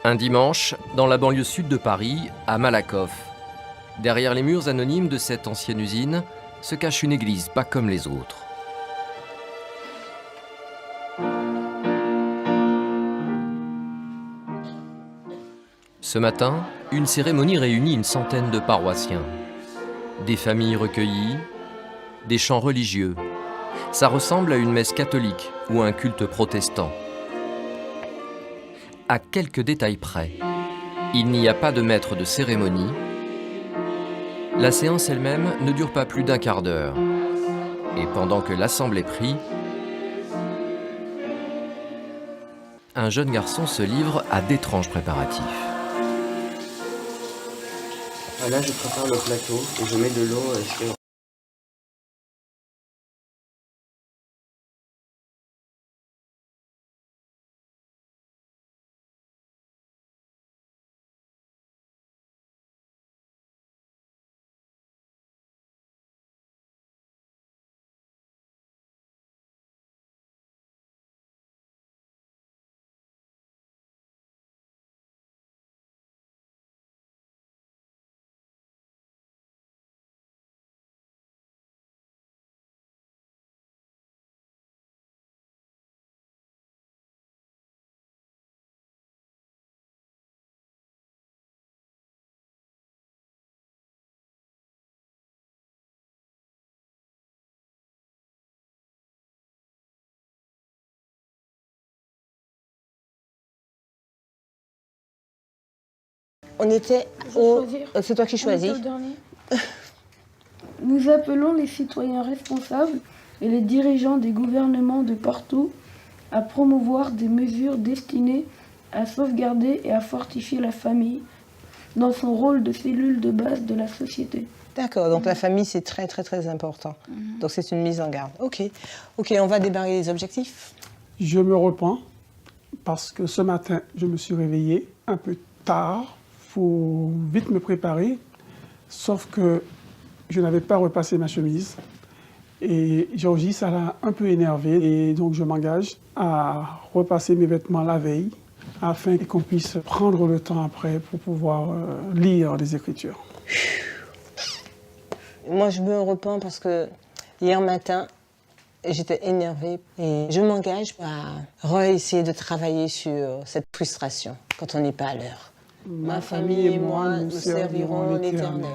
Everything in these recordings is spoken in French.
Un dimanche, dans la banlieue sud de Paris, à Malakoff. Derrière les murs anonymes de cette ancienne usine, se cache une église pas comme les autres. Ce matin, une cérémonie réunit une centaine de paroissiens. Des familles recueillies, des chants religieux. Ça ressemble à une messe catholique ou à un culte protestant. À quelques détails près, il n'y a pas de maître de cérémonie. La séance elle-même ne dure pas plus d'un quart d'heure. Et pendant que l'assemblée prie, un jeune garçon se livre à d'étranges préparatifs. Là, je prépare le plateau et je mets de l'eau sur... On était au... C'est toi qui choisis. Nous appelons les citoyens responsables et les dirigeants des gouvernements de partout à promouvoir des mesures destinées à sauvegarder et à fortifier la famille dans son rôle de cellule de base de la société. D'accord, donc la famille c'est très très très important. Donc c'est une mise en garde. Ok, on va démarrer les objectifs. Je me repens parce que ce matin je me suis réveillé un peu tard. Faut vite me préparer, sauf que je n'avais pas repassé ma chemise. Et Georgie, ça l'a un peu énervé. Et donc je m'engage à repasser mes vêtements la veille, afin qu'on puisse prendre le temps après pour pouvoir lire les Écritures. Moi, je me repens parce que hier matin, j'étais énervée. Et je m'engage à réessayer de travailler sur cette frustration quand on n'est pas à l'heure. Ma famille et moi, nous servirons l'Éternel.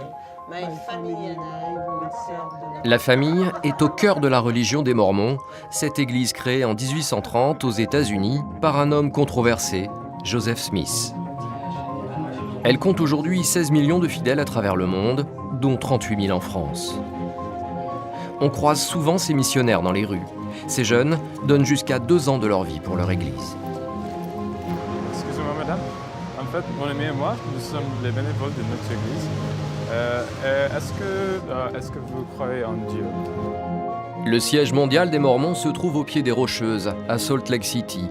La famille est au cœur de la religion des Mormons, cette église créée en 1830 aux États-Unis par un homme controversé, Joseph Smith. Elle compte aujourd'hui 16 millions de fidèles à travers le monde, dont 38 000 en France. On croise souvent ces missionnaires dans les rues. Ces jeunes donnent jusqu'à 2 ans de leur vie pour leur église. Excusez-moi, madame. En fait, mon ami et moi, nous sommes les bénévoles de notre église. Est-ce que vous croyez en Dieu? Le siège mondial des Mormons se trouve au pied des Rocheuses, à Salt Lake City.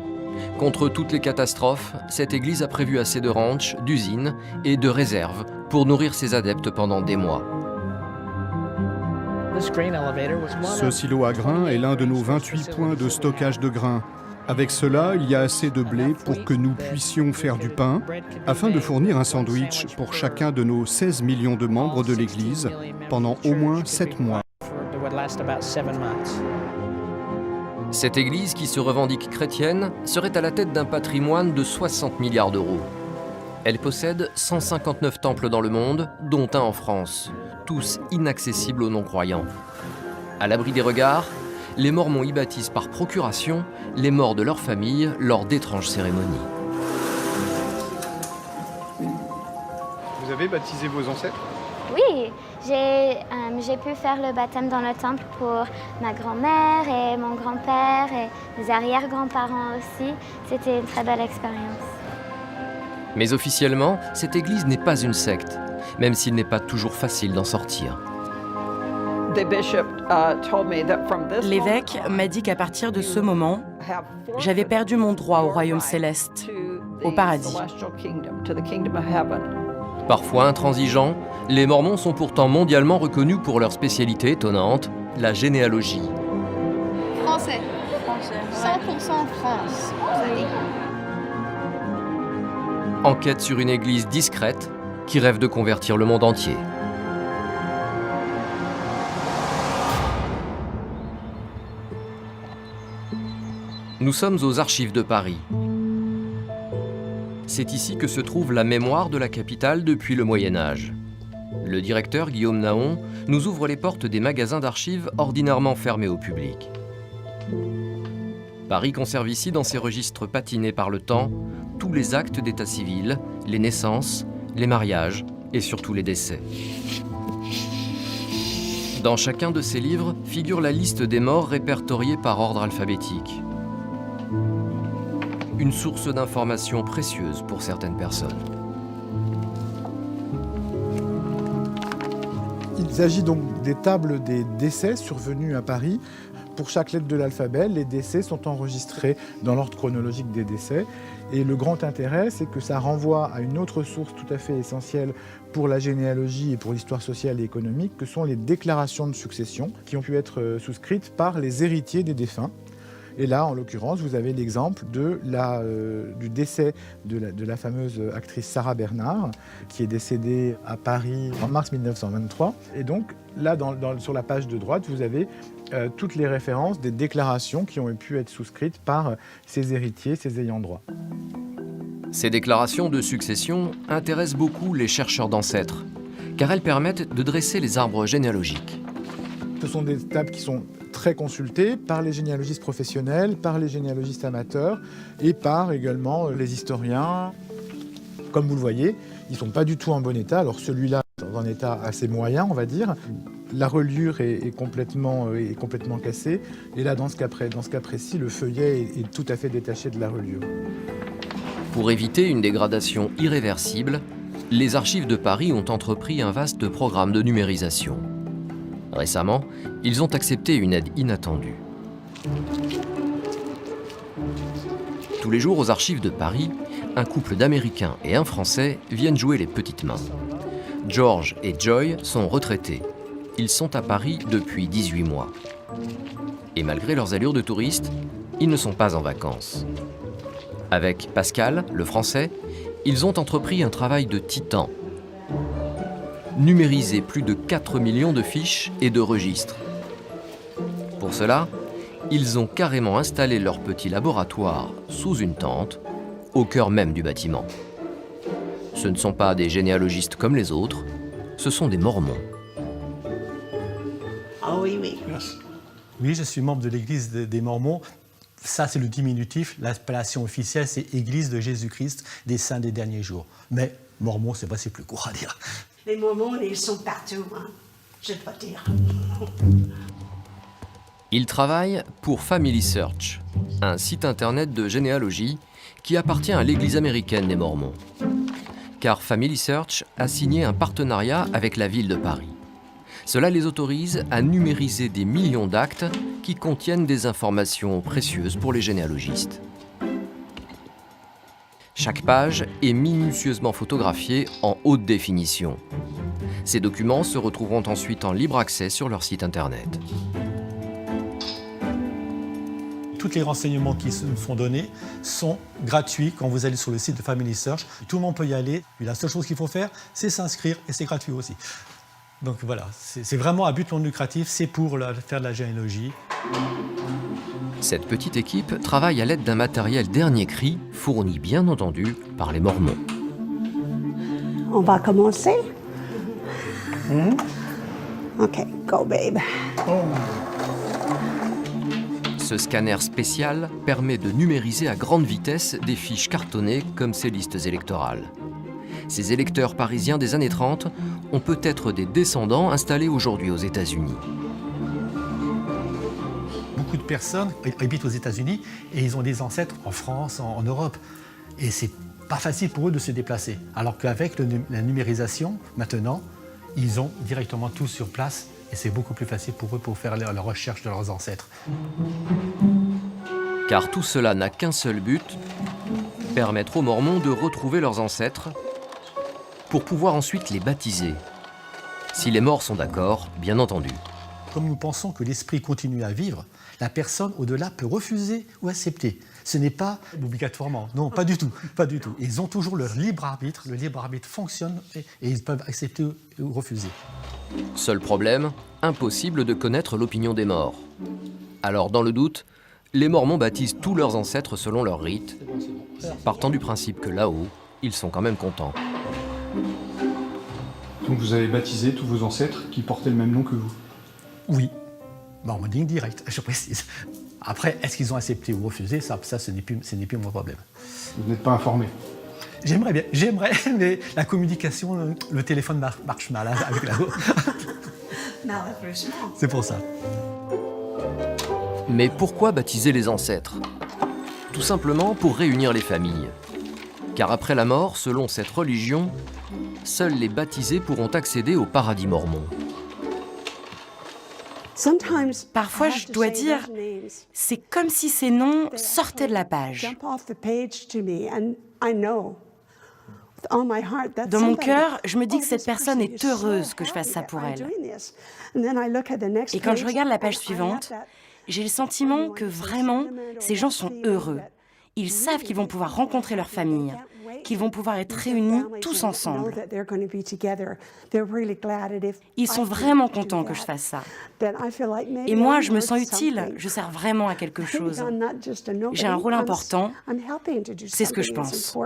Contre toutes les catastrophes, cette église a prévu assez de ranchs, d'usines et de réserves pour nourrir ses adeptes pendant des mois. Ce silo à grains est l'un de nos 28 points de stockage de grains. Avec cela, il y a assez de blé pour que nous puissions faire du pain, afin de fournir un sandwich pour chacun de nos 16 millions de membres de l'Église pendant au moins 7 mois. Cette église, qui se revendique chrétienne, serait à la tête d'un patrimoine de 60 milliards d'euros. Elle possède 159 temples dans le monde, dont un en France, tous inaccessibles aux non-croyants. À l'abri des regards, les Mormons y baptisent par procuration les morts de leur famille lors d'étranges cérémonies. Vous avez baptisé vos ancêtres? Oui, j'ai pu faire le baptême dans le temple pour ma grand-mère et mon grand-père et mes arrière-grands-parents aussi. C'était une très belle expérience. Mais officiellement, cette église n'est pas une secte, même s'il n'est pas toujours facile d'en sortir. L'évêque m'a dit qu'à partir de ce moment, j'avais perdu mon droit au royaume céleste, au paradis. Parfois intransigeants, les Mormons sont pourtant mondialement reconnus pour leur spécialité étonnante, la généalogie. Français. 100% France. enquête sur une église discrète qui rêve de convertir le monde entier. Nous sommes aux Archives de Paris. C'est ici que se trouve la mémoire de la capitale depuis le Moyen-Âge. Le directeur Guillaume Naon nous ouvre les portes des magasins d'archives ordinairement fermés au public. Paris conserve ici, dans ses registres patinés par le temps, tous les actes d'état civil, les naissances, les mariages et surtout les décès. Dans chacun de ces livres figure la liste des morts répertoriés par ordre alphabétique. Une source d'information précieuse pour certaines personnes. Il s'agit donc des tables des décès survenus à Paris. Pour chaque lettre de l'alphabet, les décès sont enregistrés dans l'ordre chronologique des décès. Et le grand intérêt, c'est que ça renvoie à une autre source tout à fait essentielle pour la généalogie et pour l'histoire sociale et économique, que sont les déclarations de succession qui ont pu être souscrites par les héritiers des défunts. Et là, en l'occurrence, vous avez l'exemple du décès de la fameuse actrice Sarah Bernard, qui est décédée à Paris en mars 1923. Et donc, là, sur la page de droite, vous avez toutes les références des déclarations qui ont pu être souscrites par ses héritiers, ses ayants droit. Ces déclarations de succession intéressent beaucoup les chercheurs d'ancêtres, car elles permettent de dresser les arbres généalogiques. Ce sont des tables qui sont très consultées par les généalogistes professionnels, par les généalogistes amateurs et par également les historiens. Comme vous le voyez, ils ne sont pas du tout en bon état. Alors celui-là est dans un état assez moyen, on va dire. La reliure est complètement cassée. Et là, dans ce cas précis, le feuillet est tout à fait détaché de la reliure. Pour éviter une dégradation irréversible, les Archives de Paris ont entrepris un vaste programme de numérisation. Récemment, ils ont accepté une aide inattendue. Tous les jours aux Archives de Paris, un couple d'Américains et un Français viennent jouer les petites mains. George et Joy sont retraités. Ils sont à Paris depuis 18 mois. Et malgré leurs allures de touristes, ils ne sont pas en vacances. Avec Pascal, le Français, ils ont entrepris un travail de titan. Numériser plus de 4 millions de fiches et de registres. Pour cela, ils ont carrément installé leur petit laboratoire sous une tente, au cœur même du bâtiment. Ce ne sont pas des généalogistes comme les autres, ce sont des mormons. Oh oui. Oui, je suis membre de l'Église des Mormons. Ça, c'est le diminutif. L'appellation officielle, c'est Église de Jésus-Christ des Saints des Derniers Jours. Mais Mormon, c'est vrai, c'est plus court à dire. Les Mormons, ils sont partout, hein. Je dois dire. Ils travaillent pour Family Search, un site internet de généalogie qui appartient à l'Église américaine des Mormons. Car Family Search a signé un partenariat avec la ville de Paris. Cela les autorise à numériser des millions d'actes qui contiennent des informations précieuses pour les généalogistes. Chaque page est minutieusement photographiée en haute définition. Ces documents se retrouveront ensuite en libre accès sur leur site internet. Tous les renseignements qui nous sont donnés sont gratuits quand vous allez sur le site de Family Search. Tout le monde peut y aller. Et la seule chose qu'il faut faire, c'est s'inscrire et c'est gratuit aussi. Donc voilà, c'est vraiment à but non lucratif, c'est pour faire de la généalogie. Cette petite équipe travaille à l'aide d'un matériel dernier cri, fourni bien entendu par les Mormons. On va commencer. OK, go babe. Ce scanner spécial permet de numériser à grande vitesse des fiches cartonnées comme ces listes électorales. Ces électeurs parisiens des années 30 ont peut-être des descendants installés aujourd'hui aux États-Unis. Beaucoup de personnes habitent aux États-Unis et ils ont des ancêtres en France, en Europe. Et c'est pas facile pour eux de se déplacer. Alors qu'avec la numérisation, maintenant, ils ont directement tout sur place et c'est beaucoup plus facile pour eux pour faire la recherche de leurs ancêtres. Car tout cela n'a qu'un seul but, permettre aux Mormons de retrouver leurs ancêtres pour pouvoir ensuite les baptiser. Si les morts sont d'accord, bien entendu. Comme nous pensons que l'esprit continue à vivre, La personne au-delà peut refuser ou accepter. Ce n'est pas obligatoirement, non, pas du tout, pas du tout. Ils ont toujours leur libre arbitre, le libre arbitre fonctionne et ils peuvent accepter ou refuser. Seul problème, impossible de connaître l'opinion des morts. Alors, dans le doute, les Mormons baptisent tous leurs ancêtres selon leur rite, partant du principe que là-haut, ils sont quand même contents. Donc vous avez baptisé tous vos ancêtres qui portaient le même nom que vous? Oui, mormoning direct, je précise. Après, est-ce qu'ils ont accepté ou refusé, ça ce n'est plus mon problème. Vous n'êtes pas informé? J'aimerais bien, mais la communication, le téléphone marche mal avec la Malheureusement. C'est pour ça. Mais pourquoi baptiser les ancêtres? Tout simplement pour réunir les familles. Car après la mort, selon cette religion, seuls les baptisés pourront accéder au paradis mormon. Parfois, je dois dire, c'est comme si ces noms sortaient de la page. Dans mon cœur, je me dis que cette personne est heureuse que je fasse ça pour elle. Et quand je regarde la page suivante, j'ai le sentiment que vraiment, ces gens sont heureux. Ils savent qu'ils vont pouvoir rencontrer leur famille, qu'ils vont pouvoir être réunis tous ensemble. Ils sont vraiment contents que je fasse ça. Et moi, je me sens utile, je sers vraiment à quelque chose. J'ai un rôle important, c'est ce que je pense.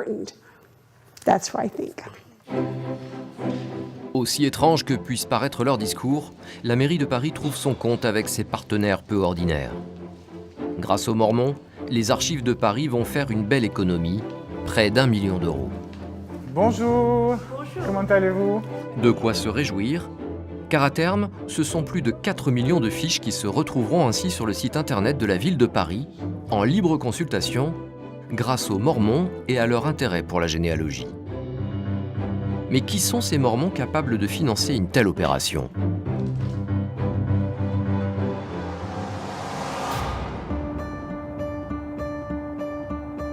Aussi étrange que puisse paraître leur discours, la mairie de Paris trouve son compte avec ses partenaires peu ordinaires. Grâce aux Mormons, les archives de Paris vont faire une belle économie, près d'1 million d'euros. Bonjour. Comment allez-vous? De quoi se réjouir, car à terme, ce sont plus de 4 millions de fiches qui se retrouveront ainsi sur le site internet de la ville de Paris, en libre consultation, grâce aux Mormons et à leur intérêt pour la généalogie. Mais qui sont ces Mormons capables de financer une telle opération?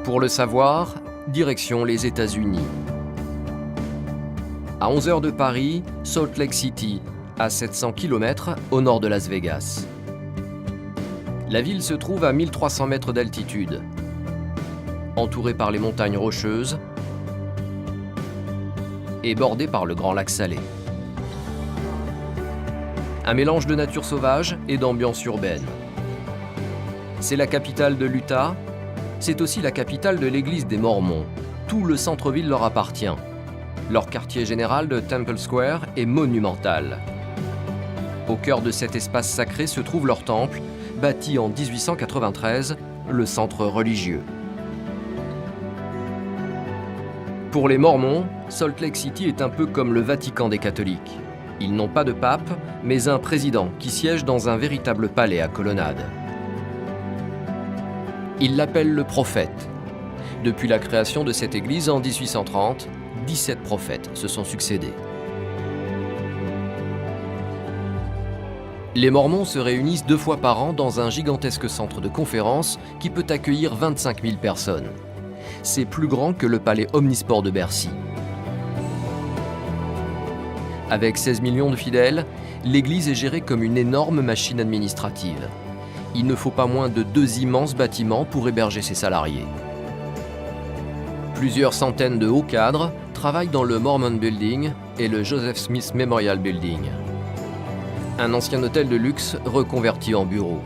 Pour le savoir, direction les États-Unis. À 11 heures de Paris, Salt Lake City, à 700 km au nord de Las Vegas. La ville se trouve à 1300 mètres d'altitude, entourée par les montagnes rocheuses et bordée par le Grand Lac Salé. Un mélange de nature sauvage et d'ambiance urbaine. C'est la capitale de l'Utah. C'est aussi la capitale de l'église des Mormons. Tout le centre-ville leur appartient. Leur quartier général de Temple Square est monumental. Au cœur de cet espace sacré se trouve leur temple, bâti en 1893, le centre religieux. Pour les Mormons, Salt Lake City est un peu comme le Vatican des catholiques. Ils n'ont pas de pape, mais un président qui siège dans un véritable palais à colonnade. Ils l'appellent le prophète. Depuis la création de cette église en 1830, 17 prophètes se sont succédés. Les Mormons se réunissent 2 fois par an dans un gigantesque centre de conférence qui peut accueillir 25 000 personnes. C'est plus grand que le palais omnisport de Bercy. Avec 16 millions de fidèles, l'église est gérée comme une énorme machine administrative. Il ne faut pas moins de 2 immenses bâtiments pour héberger ses salariés. Plusieurs centaines de hauts cadres travaillent dans le Mormon Building et le Joseph Smith Memorial Building, un ancien hôtel de luxe reconverti en bureau.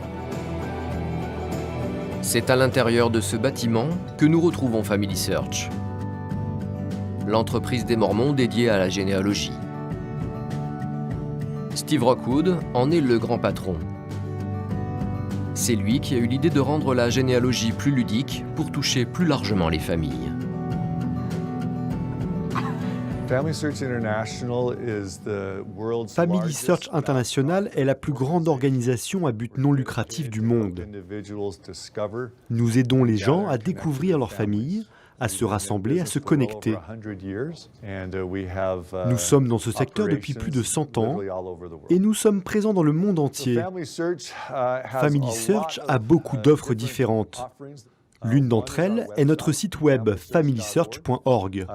C'est à l'intérieur de ce bâtiment que nous retrouvons Family Search, l'entreprise des Mormons dédiée à la généalogie. Steve Rockwood en est le grand patron. C'est lui qui a eu l'idée de rendre la généalogie plus ludique pour toucher plus largement les familles. Family Search International est la plus grande organisation à but non lucratif du monde. Nous aidons les gens à découvrir leur famille, à se rassembler, à se connecter. Nous sommes dans ce secteur depuis plus de 100 ans et nous sommes présents dans le monde entier. Family Search a beaucoup d'offres différentes. L'une d'entre elles est notre site web familysearch.org.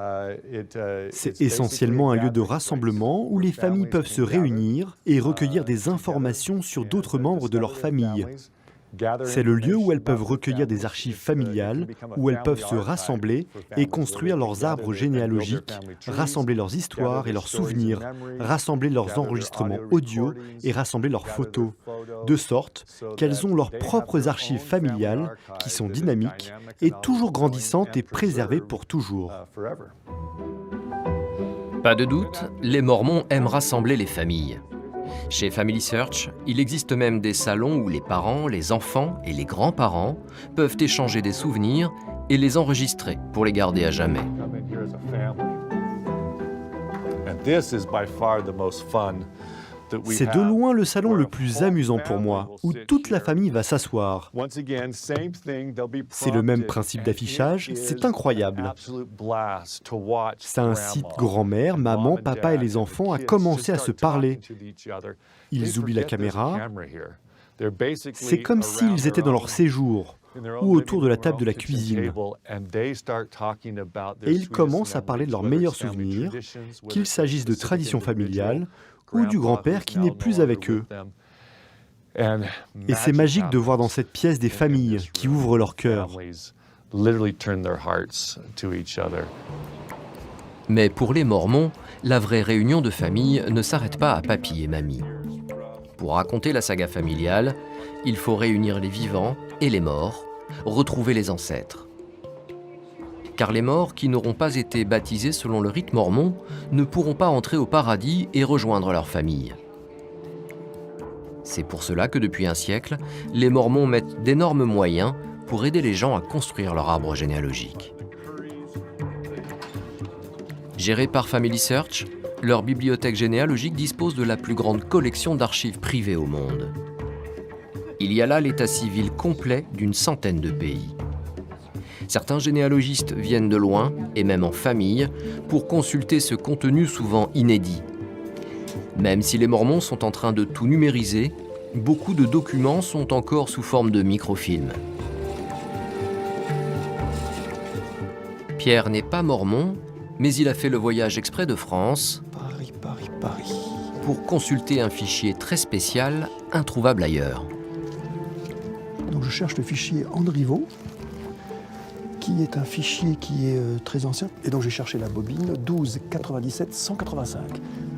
C'est essentiellement un lieu de rassemblement où les familles peuvent se réunir et recueillir des informations sur d'autres membres de leur famille. C'est le lieu où elles peuvent recueillir des archives familiales, où elles peuvent se rassembler et construire leurs arbres généalogiques, rassembler leurs histoires et leurs souvenirs, rassembler leurs enregistrements audio et rassembler leurs photos, de sorte qu'elles ont leurs propres archives familiales qui sont dynamiques et toujours grandissantes et préservées pour toujours. Pas de doute, les Mormons aiment rassembler les familles. Chez Family Search, il existe même des salons où les parents, les enfants et les grands-parents peuvent échanger des souvenirs et les enregistrer pour les garder à jamais. C'est de loin le salon le plus amusant pour moi, où toute la famille va s'asseoir. C'est le même principe d'affichage, c'est incroyable. Ça incite grand-mère, maman, papa et les enfants à commencer à se parler. Ils oublient la caméra. C'est comme s'ils étaient dans leur séjour ou autour de la table de la cuisine. Et ils commencent à parler de leurs meilleurs souvenirs, qu'il s'agisse de traditions familiales ou du grand-père qui n'est plus avec eux. Et c'est magique de voir dans cette pièce des familles qui ouvrent leur cœur. Mais pour les Mormons, la vraie réunion de famille ne s'arrête pas à papy et mamie. Pour raconter la saga familiale, il faut réunir les vivants et les morts, retrouver les ancêtres. Car les morts qui n'auront pas été baptisés selon le rite mormon ne pourront pas entrer au paradis et rejoindre leur famille. C'est pour cela que depuis un siècle, les Mormons mettent d'énormes moyens pour aider les gens à construire leur arbre généalogique. Gérée par Family Search, leur bibliothèque généalogique dispose de la plus grande collection d'archives privées au monde. Il y a là l'état civil complet d'une centaine de pays. Certains généalogistes viennent de loin, et même en famille, pour consulter ce contenu souvent inédit. Même si les Mormons sont en train de tout numériser, beaucoup de documents sont encore sous forme de microfilms. Pierre n'est pas mormon, mais il a fait le voyage exprès de France pour consulter un fichier très spécial, introuvable ailleurs. Donc je cherche le fichier Andrivo, qui est un fichier qui est très ancien. Et donc j'ai cherché la bobine 12 97 185.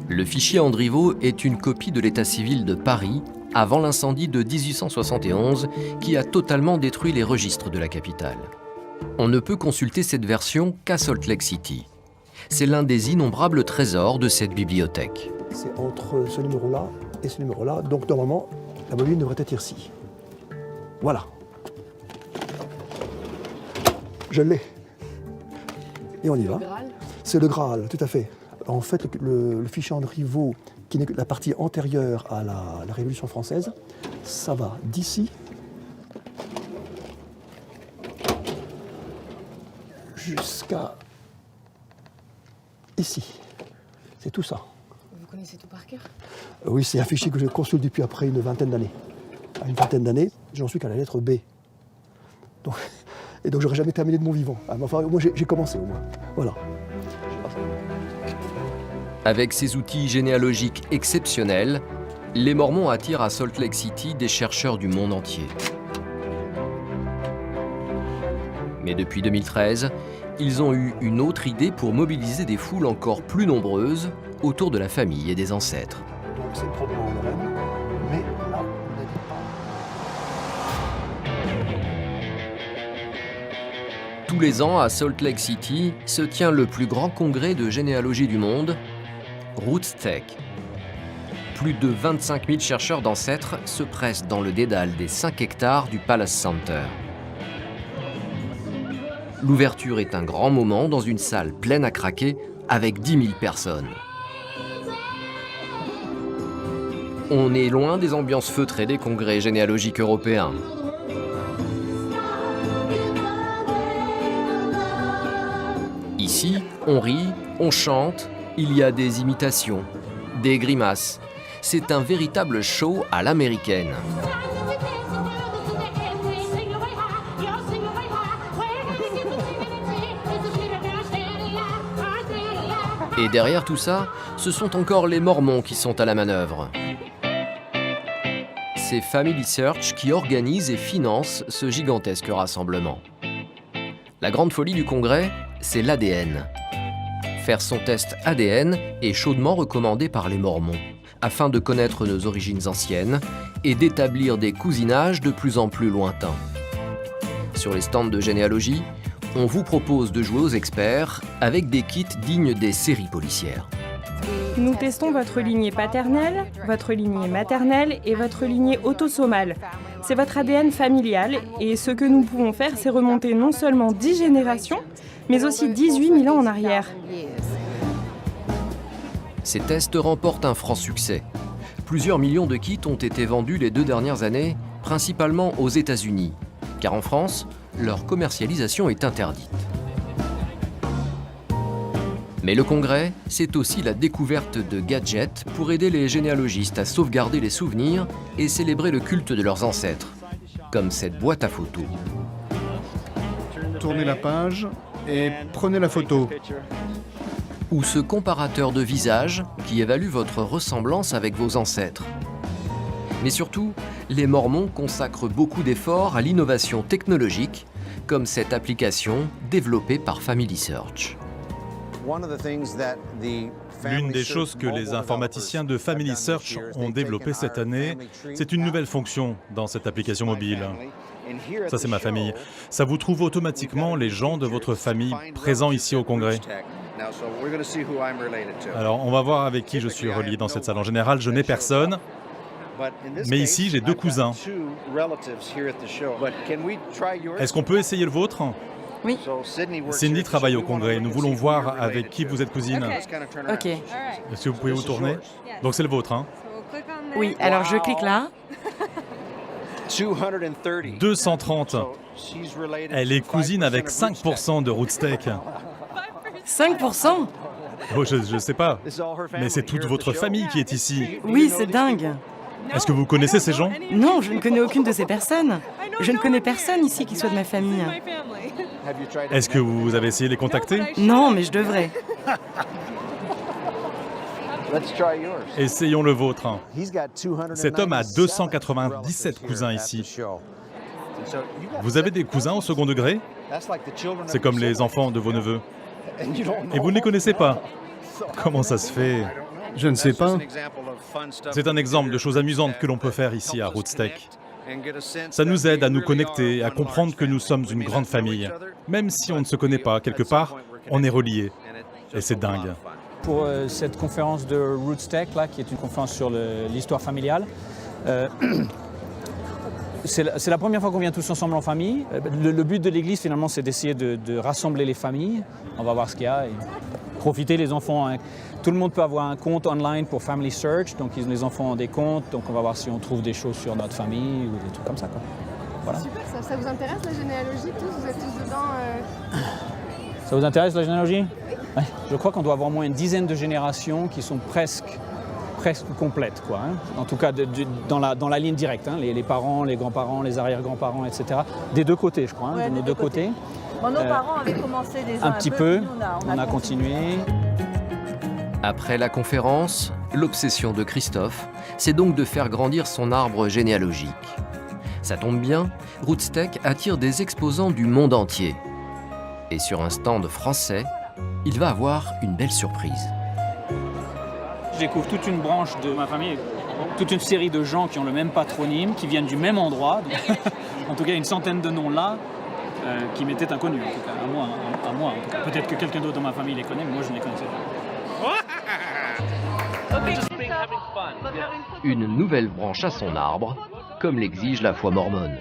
Le fichier Andrivo est une copie de l'état civil de Paris avant l'incendie de 1871 qui a totalement détruit les registres de la capitale. On ne peut consulter cette version qu'à Salt Lake City. C'est l'un des innombrables trésors de cette bibliothèque. C'est entre ce numéro-là et ce numéro-là. Donc normalement, la bobine devrait être ici. Voilà. Je l'ai. Et on y va. C'est le Graal, tout à fait. En fait, le fichier Andrivo, qui n'est que la partie antérieure à la Révolution française, ça va d'ici jusqu'à ici. C'est tout ça. Vous connaissez tout par cœur? Oui, c'est un fichier que je consulte depuis après une vingtaine d'années. À une vingtaine d'années, j'en suis qu'à la lettre B. Et donc j'aurais jamais terminé de mon vivant. Enfin, moi j'ai commencé au moins. Voilà. Avec ces outils généalogiques exceptionnels, les Mormons attirent à Salt Lake City des chercheurs du monde entier. Mais depuis 2013, ils ont eu une autre idée pour mobiliser des foules encore plus nombreuses autour de la famille et des ancêtres. Donc c'est probablement en Lorraine, mais là, Tous les ans, à Salt Lake City, se tient le plus grand congrès de généalogie du monde, Rootstech. Plus de 25 000 chercheurs d'ancêtres se pressent dans le dédale des 5 hectares du Palace Center. L'ouverture est un grand moment dans une salle pleine à craquer avec 10 000 personnes. On est loin des ambiances feutrées des congrès généalogiques européens. Ici, on rit, on chante, il y a des imitations, des grimaces. C'est un véritable show à l'américaine. Et derrière tout ça, ce sont encore les Mormons qui sont à la manœuvre. C'est Family Search qui organise et finance ce gigantesque rassemblement. La grande folie du Congrès, c'est l'ADN. Faire son test ADN est chaudement recommandé par les Mormons, afin de connaître nos origines anciennes et d'établir des cousinages de plus en plus lointains. Sur les stands de généalogie, on vous propose de jouer aux experts avec des kits dignes des séries policières. Nous testons votre lignée paternelle, votre lignée maternelle et votre lignée autosomale. C'est votre ADN familial et ce que nous pouvons faire, c'est remonter non seulement 10 générations, mais aussi 18 000 ans en arrière. Ces tests remportent un franc succès. Plusieurs millions de kits ont été vendus les 2 dernières années, principalement aux États-Unis, car en France, leur commercialisation est interdite. Mais le Congrès, c'est aussi la découverte de gadgets pour aider les généalogistes à sauvegarder les souvenirs et célébrer le culte de leurs ancêtres, comme cette boîte à photos. Tournez la page et prenez la photo. Ou ce comparateur de visage qui évalue votre ressemblance avec vos ancêtres. Mais surtout, les Mormons consacrent beaucoup d'efforts à l'innovation technologique, comme cette application développée par Family Search. L'une des choses que les informaticiens de Family Search ont développé cette année, c'est une nouvelle fonction dans cette application mobile. Ça, c'est ma famille. Ça vous trouve automatiquement les gens de votre famille présents ici au Congrès. Alors, on va voir avec qui je suis relié dans cette salle. En général, je n'ai personne. Mais ici, j'ai 2 cousins. Est-ce qu'on peut essayer le vôtre? Oui. Cindy travaille au Congrès. Nous voulons voir avec qui vous êtes cousine. Ok. Est-ce que vous pouvez vous tourner? Donc c'est le vôtre, hein? Oui, alors je clique là. 230. Elle est cousine avec 5% de Rootsteak. 5%? Oh, je sais pas. Mais c'est toute votre famille qui est ici. Oui, c'est dingue. Est-ce que vous connaissez ces gens? Non, je ne connais aucune de ces personnes. Je ne connais personne ici qui soit de ma famille. Est-ce que vous avez essayé de les contacter? Non, mais je devrais. Essayons le vôtre. Cet homme a 297 cousins ici. Vous avez des cousins au second degré? C'est comme les enfants de vos neveux. Et vous ne les connaissez pas? Comment ça se fait? Je ne sais pas. C'est un exemple de choses amusantes que l'on peut faire ici à Rootsteak. Ça nous aide à nous connecter, à comprendre que nous sommes une grande famille. Même si on ne se connaît pas, quelque part, on est reliés. Et c'est dingue. Pour cette conférence de Rootsteak, là, qui est une conférence sur l'histoire familiale, c'est la première fois qu'on vient tous ensemble en famille. Le but de l'Église, finalement, c'est d'essayer de rassembler les familles. On va voir ce qu'il y a. Et profiter, les enfants. Hein. Tout le monde peut avoir un compte online pour Family Search. Donc, les enfants ont des comptes. Donc, on va voir si on trouve des choses sur notre famille ou des trucs comme ça, quoi. Voilà. Super, ça vous intéresse la généalogie tous? Vous êtes tous dedans Ça vous intéresse la généalogie? Oui. Ouais. Je crois qu'on doit avoir au moins une dizaine de générations qui sont presque complètes, quoi. Hein. En tout cas, dans la ligne directe. Hein. Les parents, les grands-parents, les arrière-grands-parents, etc. Des 2 côtés, je crois, hein, ouais, de nos 2 côtés. Bon, nos parents avaient commencé déjà un petit peu. On a continué. Après la conférence, l'obsession de Christophe, c'est donc de faire grandir son arbre généalogique. Ça tombe bien, Rootsteak attire des exposants du monde entier. Et sur un stand français, il va avoir une belle surprise. Je découvre toute une branche de ma famille, toute une série de gens qui ont le même patronyme, qui viennent du même endroit. Donc, en tout cas, une centaine de noms là, qui m'étaient inconnus, en tout cas, à moi. En tout cas. Peut-être que quelqu'un d'autre dans ma famille les connaît, mais moi je ne les connaissais pas. Une nouvelle branche à son arbre, comme l'exige la foi mormone.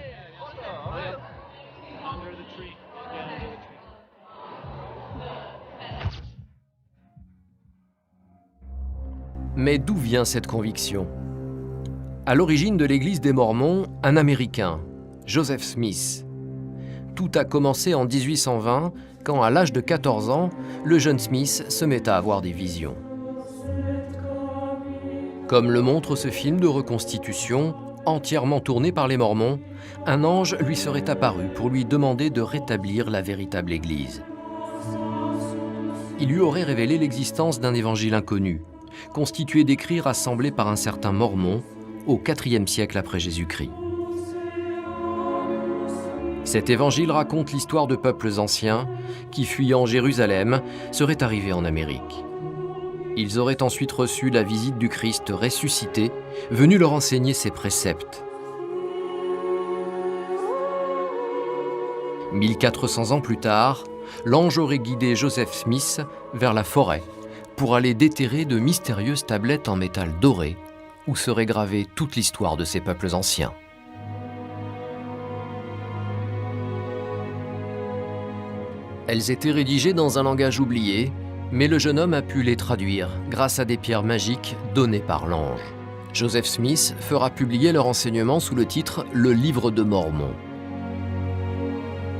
Mais d'où vient cette conviction? À l'origine de l'Église des Mormons, un Américain, Joseph Smith. Tout a commencé en 1820, quand à l'âge de 14 ans, le jeune Smith se met à avoir des visions. Comme le montre ce film de reconstitution, entièrement tourné par les Mormons, un ange lui serait apparu pour lui demander de rétablir la véritable Église. Il lui aurait révélé l'existence d'un évangile inconnu, constitué d'écrits rassemblés par un certain Mormon, au IVe siècle après Jésus-Christ. Cet évangile raconte l'histoire de peuples anciens qui, fuyant Jérusalem, seraient arrivés en Amérique. Ils auraient ensuite reçu la visite du Christ ressuscité, venu leur enseigner ses préceptes. 1400 ans plus tard, l'ange aurait guidé Joseph Smith vers la forêt pour aller déterrer de mystérieuses tablettes en métal doré où serait gravée toute l'histoire de ces peuples anciens. Elles étaient rédigées dans un langage oublié, mais le jeune homme a pu les traduire grâce à des pierres magiques données par l'ange. Joseph Smith fera publier leur enseignement sous le titre « Le Livre de Mormon ».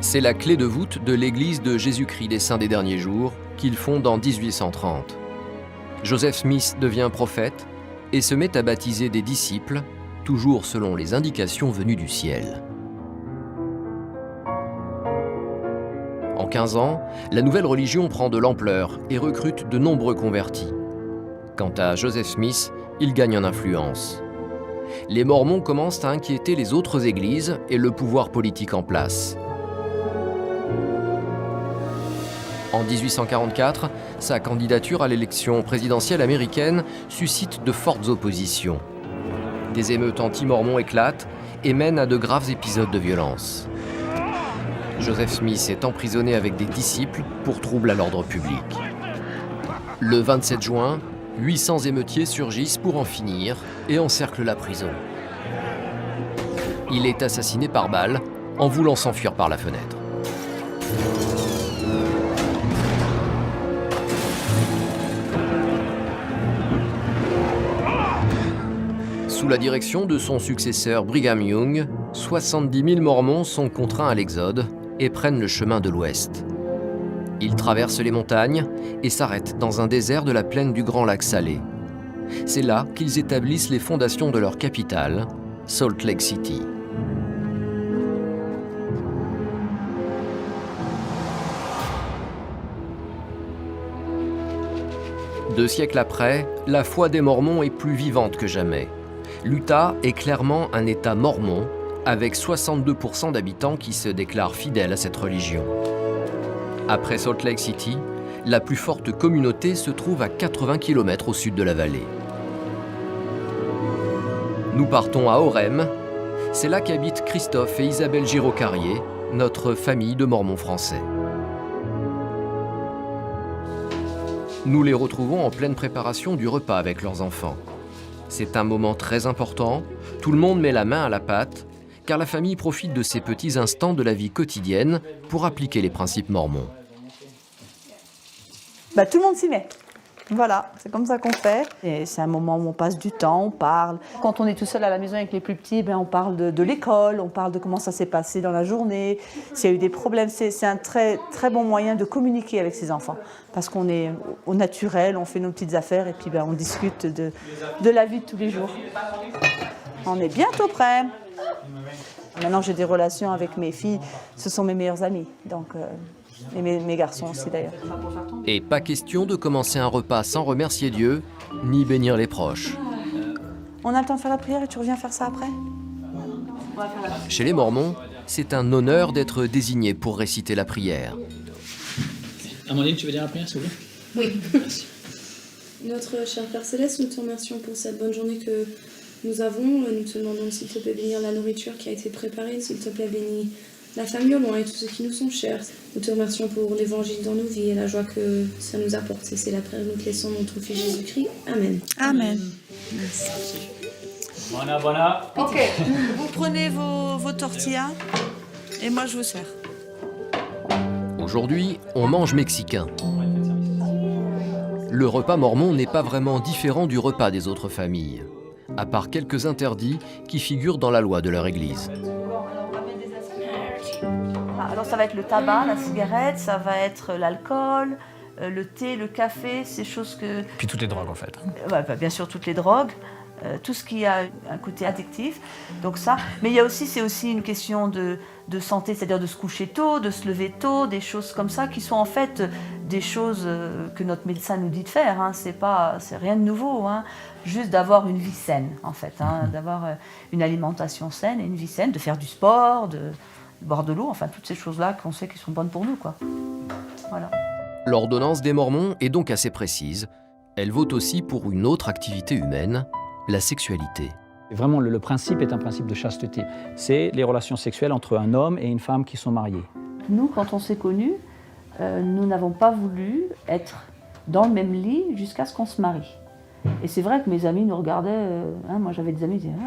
C'est la clé de voûte de l'Église de Jésus-Christ des Saints des Derniers Jours qu'il fonde en 1830. Joseph Smith devient prophète et se met à baptiser des disciples, toujours selon les indications venues du ciel. En 15 ans, la nouvelle religion prend de l'ampleur et recrute de nombreux convertis. Quant à Joseph Smith, il gagne en influence. Les Mormons commencent à inquiéter les autres églises et le pouvoir politique en place. En 1844, sa candidature à l'élection présidentielle américaine suscite de fortes oppositions. Des émeutes anti-mormons éclatent et mènent à de graves épisodes de violence. Joseph Smith est emprisonné avec des disciples pour trouble à l'ordre public. Le 27 juin, 800 émeutiers surgissent pour en finir et encerclent la prison. Il est assassiné par balle en voulant s'enfuir par la fenêtre. Sous la direction de son successeur Brigham Young, 70 000 Mormons sont contraints à l'exode et prennent le chemin de l'Ouest. Ils traversent les montagnes et s'arrêtent dans un désert de la plaine du Grand Lac Salé. C'est là qu'ils établissent les fondations de leur capitale, Salt Lake City. Deux siècles après, la foi des Mormons est plus vivante que jamais. L'Utah est clairement un État mormon, avec 62% d'habitants qui se déclarent fidèles à cette religion. Après Salt Lake City, la plus forte communauté se trouve à 80 km au sud de la vallée. Nous partons à Orem. C'est là qu'habitent Christophe et Isabelle Giraud-Carrier, notre famille de Mormons français. Nous les retrouvons en pleine préparation du repas avec leurs enfants. C'est un moment très important, tout le monde met la main à la pâte, car la famille profite de ces petits instants de la vie quotidienne pour appliquer les principes mormons. Tout le monde s'y met. Voilà, c'est comme ça qu'on fait. Et c'est un moment où on passe du temps, on parle. Quand on est tout seul à la maison avec les plus petits, on parle de l'école, on parle de comment ça s'est passé dans la journée, s'il y a eu des problèmes. C'est un très, très bon moyen de communiquer avec ses enfants. Parce qu'on est au naturel, on fait nos petites affaires et puis on discute de la vie de tous les jours. On est bientôt prêts. Maintenant, j'ai des relations avec mes filles, ce sont mes meilleures amies. Donc, et mes garçons aussi d'ailleurs. Et pas question de commencer un repas sans remercier Dieu, ni bénir les proches. On a le temps de faire la prière et tu reviens faire ça après ? Chez les Mormons, c'est un honneur d'être désigné pour réciter la prière. Amandine, tu veux dire la prière, s'il vous plaît ? Oui. Merci. Notre cher Père Céleste, nous te remercions pour cette bonne journée que nous avons. Nous te demandons s'il te plaît bénir la nourriture qui a été préparée, s'il te plaît bénir la famille au loin et tous ceux qui nous sont chers. Nous te remercions pour l'évangile dans nos vies et la joie que ça nous apporte. C'est la prière que nous te laissons dans notre Fils Jésus-Christ. Amen. Amen. Merci. Voilà. Ok, vous prenez vos tortillas et moi je vous sers. Aujourd'hui, on mange mexicain. Le repas mormon n'est pas vraiment différent du repas des autres familles, à part quelques interdits qui figurent dans la loi de leur église. Alors ça va être le tabac, la cigarette, ça va être l'alcool, le thé, le café, ces choses que... Puis toutes les drogues en fait. Bien sûr toutes les drogues, tout ce qui a un côté addictif, donc ça. Mais c'est aussi une question de santé, c'est-à-dire de se coucher tôt, de se lever tôt, des choses comme ça qui sont en fait des choses que notre médecin nous dit de faire. Hein. C'est rien de nouveau. Hein. Juste d'avoir une vie saine, en fait, hein. D'avoir une alimentation saine et une vie saine, de faire du sport, de boire de l'eau, enfin toutes ces choses-là qu'on sait qui sont bonnes pour nous, quoi. Voilà. L'ordonnance des Mormons est donc assez précise. Elle vaut aussi pour une autre activité humaine, la sexualité. Vraiment, le principe est un principe de chasteté. C'est les relations sexuelles entre un homme et une femme qui sont mariés. Nous, quand on s'est connus, nous n'avons pas voulu être dans le même lit jusqu'à ce qu'on se marie. Et c'est vrai que mes amis nous regardaient, moi j'avais des amis qui disaient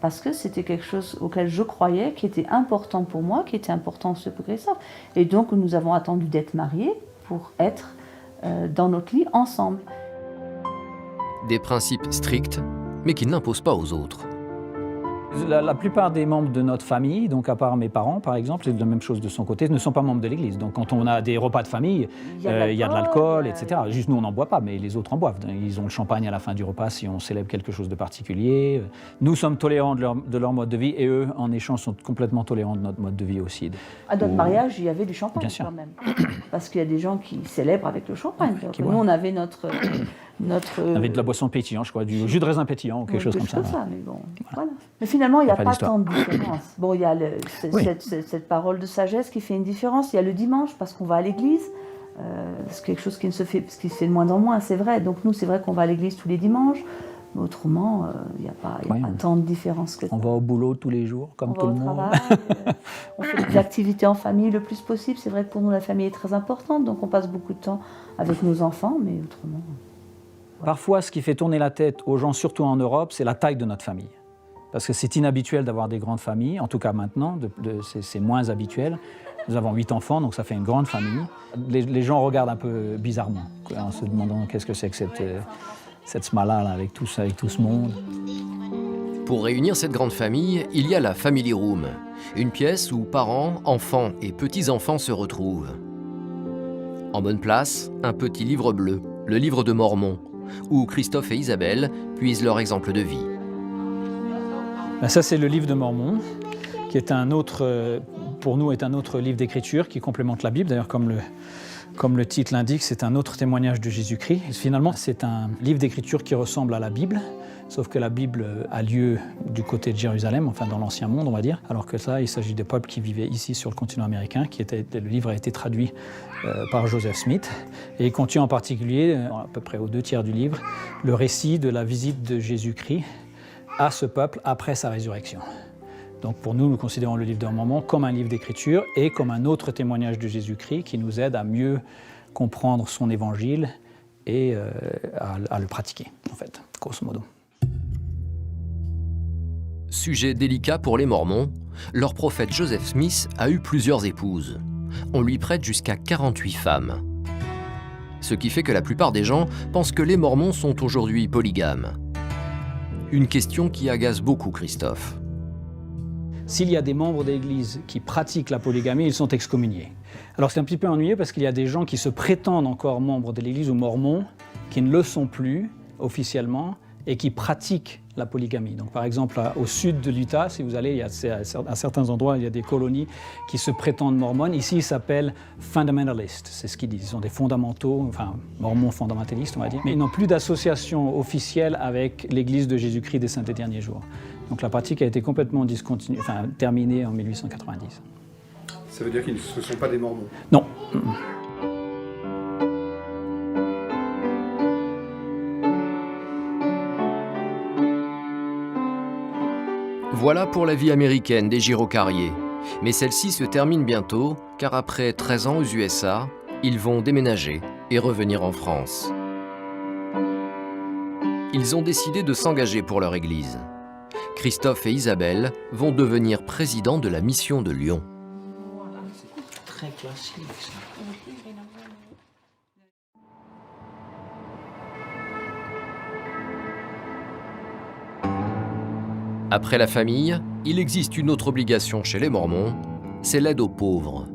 parce que c'était quelque chose auquel je croyais, qui était important pour moi, qui était important pour Christophe. Et donc nous avons attendu d'être mariés pour être dans notre lit ensemble. Des principes stricts, mais qui n'imposent pas aux autres. La plupart des membres de notre famille, donc à part mes parents par exemple, c'est la même chose de son côté, ne sont pas membres de l'Église. Donc quand on a des repas de famille, il y a de l'alcool, etc. Juste nous on n'en boit pas, mais les autres en boivent. Ils ont le champagne à la fin du repas si on célèbre quelque chose de particulier. Nous sommes tolérants de leur mode de vie et eux, en échange, sont complètement tolérants de notre mode de vie aussi. À notre mariage, il y avait du champagne quand même. Parce qu'il y a des gens qui célèbrent avec le champagne. Donc, nous, on avait notre... On avait de la boisson pétillante, je crois, du jus de raisin pétillant ou quelque chose comme ça. Mais, bon, voilà. Mais finalement, il n'y a pas tant de différence. Bon, il y a cette parole de sagesse qui fait une différence. Il y a le dimanche, parce qu'on va à l'église. C'est quelque chose qui se fait de moins en moins, c'est vrai. Donc nous, c'est vrai qu'on va à l'église tous les dimanches. Mais autrement, il n'y a pas tant de différence que ça. On va au boulot tous les jours, comme tout le monde. Travail, on fait des activités en famille le plus possible. C'est vrai que pour nous, la famille est très importante. Donc on passe beaucoup de temps avec nos enfants, mais autrement... Parfois, ce qui fait tourner la tête aux gens, surtout en Europe, c'est la taille de notre famille. Parce que c'est inhabituel d'avoir des grandes familles, en tout cas maintenant, c'est moins habituel. Nous avons 8 enfants, donc ça fait une grande famille. Les gens regardent un peu bizarrement, en se demandant qu'est-ce que c'est que cette smala là, avec tout ce monde. Pour réunir cette grande famille, il y a la Family Room, une pièce où parents, enfants et petits-enfants se retrouvent. En bonne place, un petit livre bleu, le livre de Mormon, où Christophe et Isabelle puisent leur exemple de vie. Ça, c'est le livre de Mormon, qui est pour nous, est un autre livre d'écriture qui complémente la Bible. D'ailleurs, comme le titre l'indique, c'est un autre témoignage de Jésus-Christ. Finalement, c'est un livre d'écriture qui ressemble à la Bible, sauf que la Bible a lieu du côté de Jérusalem, enfin dans l'Ancien Monde, on va dire, alors que ça, il s'agit des peuples qui vivaient ici sur le continent américain. Le livre a été traduit par Joseph Smith, et il contient en particulier, à peu près aux 2/3 du livre, le récit de la visite de Jésus-Christ à ce peuple après sa résurrection. Donc pour nous, nous considérons le livre de Mormon comme un livre d'écriture et comme un autre témoignage de Jésus-Christ qui nous aide à mieux comprendre son évangile et à le pratiquer, en fait, grosso modo. Sujet délicat pour les Mormons, leur prophète Joseph Smith a eu plusieurs épouses. On lui prête jusqu'à 48 femmes. Ce qui fait que la plupart des gens pensent que les Mormons sont aujourd'hui polygames. Une question qui agace beaucoup Christophe. S'il y a des membres de l'Église qui pratiquent la polygamie, ils sont excommuniés. Alors c'est un petit peu ennuyeux parce qu'il y a des gens qui se prétendent encore membres de l'Église ou mormons, qui ne le sont plus officiellement et qui pratiquent la polygamie. Donc par exemple, au sud de l'Utah, si vous allez, à certains endroits, il y a des colonies qui se prétendent mormones. Ici, ils s'appellent fundamentalistes, c'est ce qu'ils disent. Ils sont des fondamentaux, enfin mormons fondamentalistes, on va dire. Mais ils n'ont plus d'association officielle avec l'Église de Jésus-Christ des Saints des Derniers Jours. Donc la pratique a été complètement terminée en 1890. Ça veut dire qu'ils ne sont pas des mormons? Non. Voilà pour la vie américaine des gyrocarriers. Mais celle-ci se termine bientôt, car après 13 ans aux USA, ils vont déménager et revenir en France. Ils ont décidé de s'engager pour leur église. Christophe et Isabelle vont devenir présidents de la mission de Lyon. Très classique, ça. Après la famille, il existe une autre obligation chez les Mormons, c'est l'aide aux pauvres.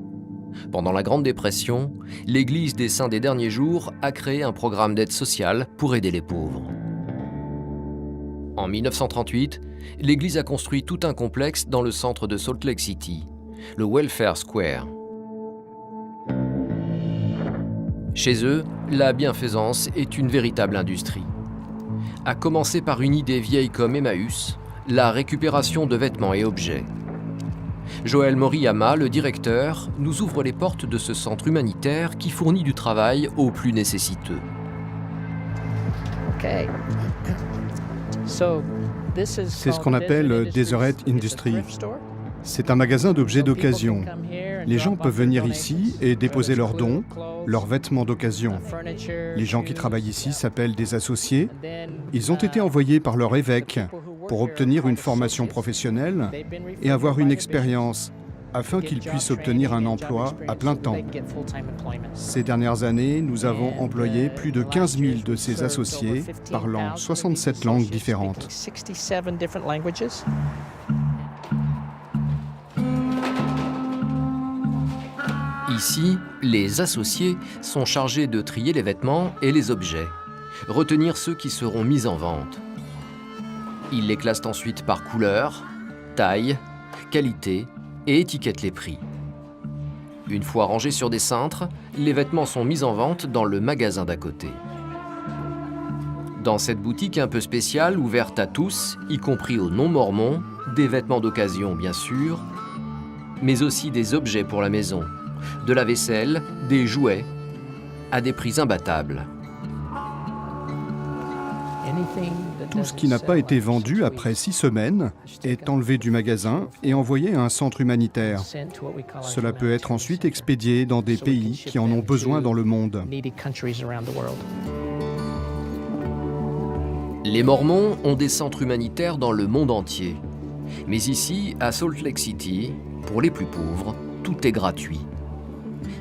Pendant la Grande Dépression, l'Église des Saints des Derniers Jours a créé un programme d'aide sociale pour aider les pauvres. En 1938, l'Église a construit tout un complexe dans le centre de Salt Lake City, le Welfare Square. Chez eux, la bienfaisance est une véritable industrie. À commencer par une idée vieille comme Emmaüs, la récupération de vêtements et objets. Joël Moriyama, le directeur, nous ouvre les portes de ce centre humanitaire qui fournit du travail aux plus nécessiteux. C'est ce qu'on appelle Deseret Industry. C'est un magasin d'objets d'occasion. Les gens peuvent venir ici et déposer leurs dons, leurs vêtements d'occasion. Les gens qui travaillent ici s'appellent des associés. Ils ont été envoyés par leur évêque pour obtenir une formation professionnelle et avoir une expérience afin qu'ils puissent obtenir un emploi à plein temps. Ces dernières années, nous avons employé plus de 15 000 de ces associés parlant 67 langues différentes. Ici, les associés sont chargés de trier les vêtements et les objets, retenir ceux qui seront mis en vente. Ils les classent ensuite par couleur, taille, qualité et étiquettent les prix. Une fois rangés sur des cintres, les vêtements sont mis en vente dans le magasin d'à côté. Dans cette boutique un peu spéciale, ouverte à tous, y compris aux non-mormons, des vêtements d'occasion bien sûr, mais aussi des objets pour la maison, de la vaisselle, des jouets, à des prix imbattables. Tout ce qui n'a pas été vendu après 6 semaines est enlevé du magasin et envoyé à un centre humanitaire. Cela peut être ensuite expédié dans des pays qui en ont besoin dans le monde. Les Mormons ont des centres humanitaires dans le monde entier. Mais ici, à Salt Lake City, pour les plus pauvres, tout est gratuit.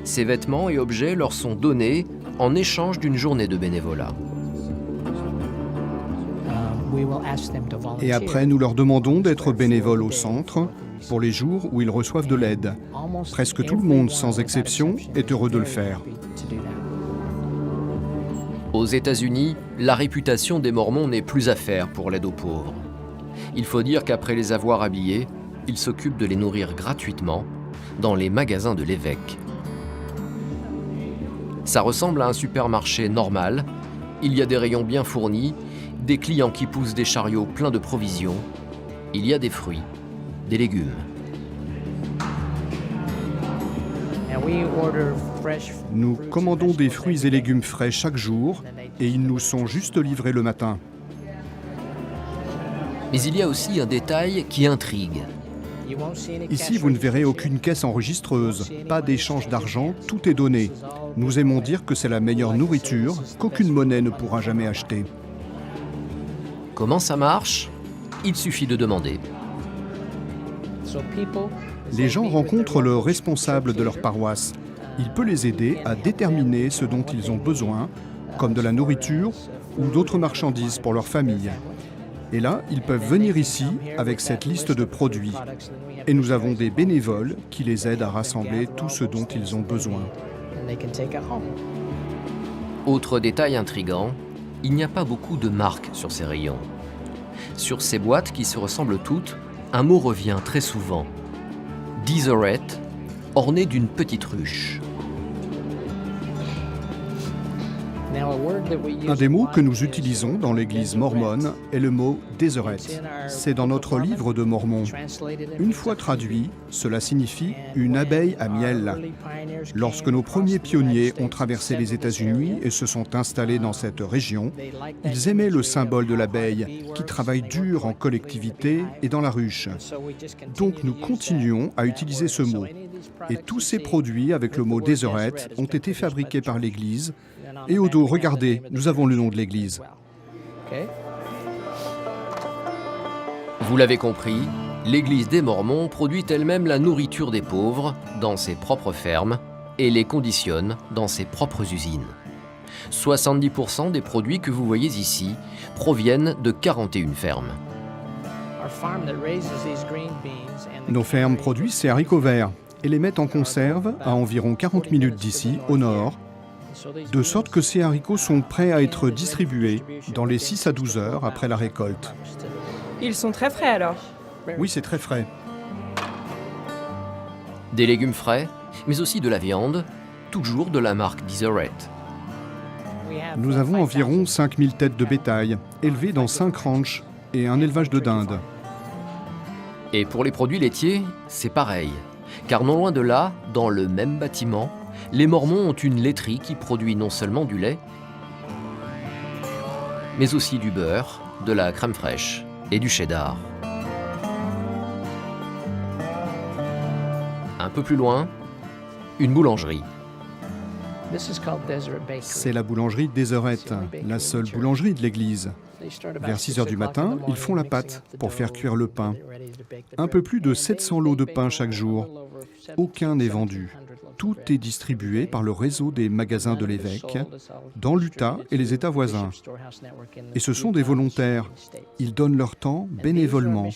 Ces vêtements et objets leur sont donnés en échange d'une journée de bénévolat. Et après, nous leur demandons d'être bénévoles au centre pour les jours où ils reçoivent de l'aide. Presque tout le monde, sans exception, est heureux de le faire. Aux États-Unis, la réputation des Mormons n'est plus à faire pour l'aide aux pauvres. Il faut dire qu'après les avoir habillés, ils s'occupent de les nourrir gratuitement dans les magasins de l'évêque. Ça ressemble à un supermarché normal. Il y a des rayons bien fournis, des clients qui poussent des chariots pleins de provisions. Il y a des fruits, des légumes. Nous commandons des fruits et légumes frais chaque jour et ils nous sont juste livrés le matin. Mais il y a aussi un détail qui intrigue. Ici, vous ne verrez aucune caisse enregistreuse, pas d'échange d'argent, tout est donné. Nous aimons dire que c'est la meilleure nourriture qu'aucune monnaie ne pourra jamais acheter. Comment ça marche? Il suffit de demander. Les gens rencontrent le responsable de leur paroisse. Il peut les aider à déterminer ce dont ils ont besoin, comme de la nourriture ou d'autres marchandises pour leur famille. Et là, ils peuvent venir ici avec cette liste de produits. Et nous avons des bénévoles qui les aident à rassembler tout ce dont ils ont besoin. Autre détail intriguant, il n'y a pas beaucoup de marques sur ces rayons. Sur ces boîtes qui se ressemblent toutes, un mot revient très souvent. Deseret, orné d'une petite ruche. Un des mots que nous utilisons dans l'église mormone est le mot « Deseret ». C'est dans notre livre de Mormon. Une fois traduit, cela signifie « une abeille à miel ». Lorsque nos premiers pionniers ont traversé les États-Unis et se sont installés dans cette région, ils aimaient le symbole de l'abeille, qui travaille dur en collectivité et dans la ruche. Donc nous continuons à utiliser ce mot. Et tous ces produits avec le mot « Deseret » ont été fabriqués par l'Église. Et au dos, regardez, nous avons le nom de l'Église. Vous l'avez compris, l'Église des Mormons produit elle-même la nourriture des pauvres dans ses propres fermes et les conditionne dans ses propres usines. 70% des produits que vous voyez ici proviennent de 41 fermes. Nos fermes produisent ces haricots verts et les mettent en conserve à environ 40 minutes d'ici, au nord, de sorte que ces haricots sont prêts à être distribués dans les 6 à 12 heures après la récolte. Ils sont très frais alors? Oui, c'est très frais. Des légumes frais, mais aussi de la viande, toujours de la marque Deseret. Nous avons environ 5000 têtes de bétail, élevées dans 5 ranchs et un élevage de dindes. Et pour les produits laitiers, c'est pareil. Car non loin de là, dans le même bâtiment, les Mormons ont une laiterie qui produit non seulement du lait, mais aussi du beurre, de la crème fraîche et du cheddar. Un peu plus loin, une boulangerie. C'est la boulangerie Deseret, la seule boulangerie de l'église. Vers 6 heures du matin, ils font la pâte pour faire cuire le pain. Un peu plus de 700 lots de pain chaque jour. Aucun n'est vendu. Tout est distribué par le réseau des magasins de l'évêque dans l'Utah et les États voisins. Et ce sont des volontaires. Ils donnent leur temps bénévolement.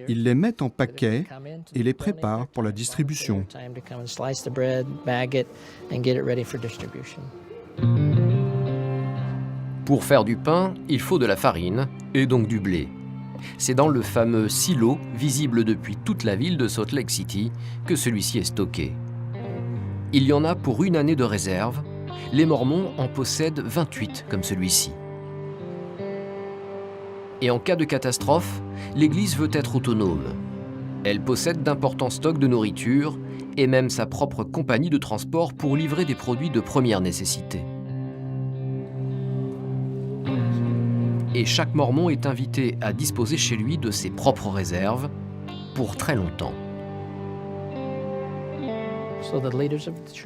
Ils les mettent en paquets et les préparent pour la distribution. Pour faire du pain, il faut de la farine et donc du blé. C'est dans le fameux silo, visible depuis toute la ville de Salt Lake City, que celui-ci est stocké. Il y en a pour une année de réserve. Les Mormons en possèdent 28 comme celui-ci. Et en cas de catastrophe, l'Église veut être autonome. Elle possède d'importants stocks de nourriture et même sa propre compagnie de transport pour livrer des produits de première nécessité. Et chaque Mormon est invité à disposer chez lui de ses propres réserves pour très longtemps.